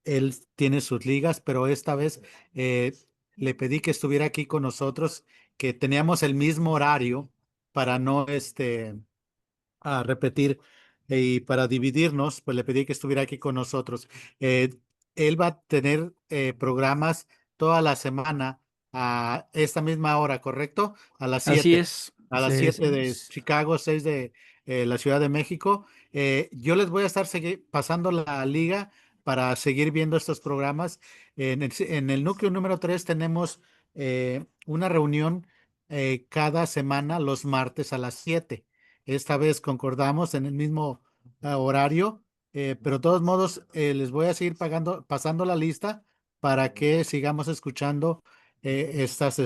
Speaker 2: él tiene sus ligas, pero esta vez eh, le pedí que estuviera aquí con nosotros, que teníamos el mismo horario para no a repetir, y para dividirnos, pues le pedí que estuviera aquí con nosotros. Eh, Él va a tener programas toda la semana a esta misma hora, ¿correcto? A las
Speaker 1: Así
Speaker 2: 7.
Speaker 1: es.
Speaker 2: A las 7 de Chicago, 6 de la Ciudad de México. Yo les voy a estar pasando la liga para seguir viendo estos programas. En el núcleo número 3 tenemos una reunión cada semana los martes a las 7. Esta vez concordamos en el mismo horario, pero de todos modos les voy a seguir pasando la lista para que sigamos escuchando estas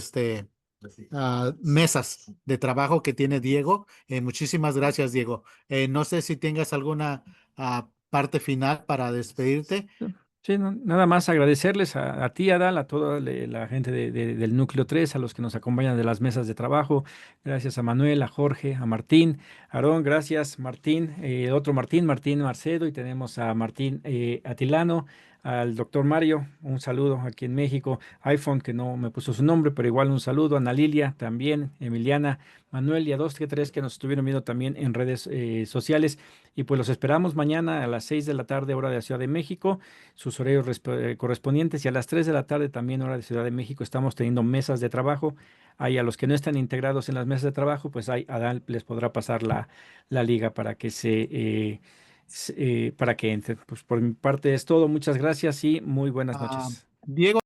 Speaker 2: mesas de trabajo que tiene Diego. Muchísimas gracias, Diego. No sé si tengas alguna parte final para despedirte.
Speaker 1: Sí, nada más agradecerles a ti, Adal, a toda la gente del Núcleo 3, a los que nos acompañan de las mesas de trabajo. Gracias a Manuel, a Jorge, a Martín, Aarón, gracias, Martín, otro Martín, Martín Marcedo, y tenemos a Martín Atilano, al doctor Mario, un saludo aquí en México, iPhone, que no me puso su nombre, pero igual un saludo, Ana Lilia también, Emiliana, Manuel y a dos que tres que nos estuvieron viendo también en redes sociales. Y pues los esperamos mañana a las 6 de la tarde, hora de la Ciudad de México, sus horarios correspondientes, y a las 3 de la tarde también hora de Ciudad de México estamos teniendo mesas de trabajo. Ahí a los que no están integrados en las mesas de trabajo, pues ahí Adal les podrá pasar la liga para que para que entren. Pues por mi parte es todo. Muchas gracias y muy buenas
Speaker 2: Ah,
Speaker 1: noches.
Speaker 2: Diego.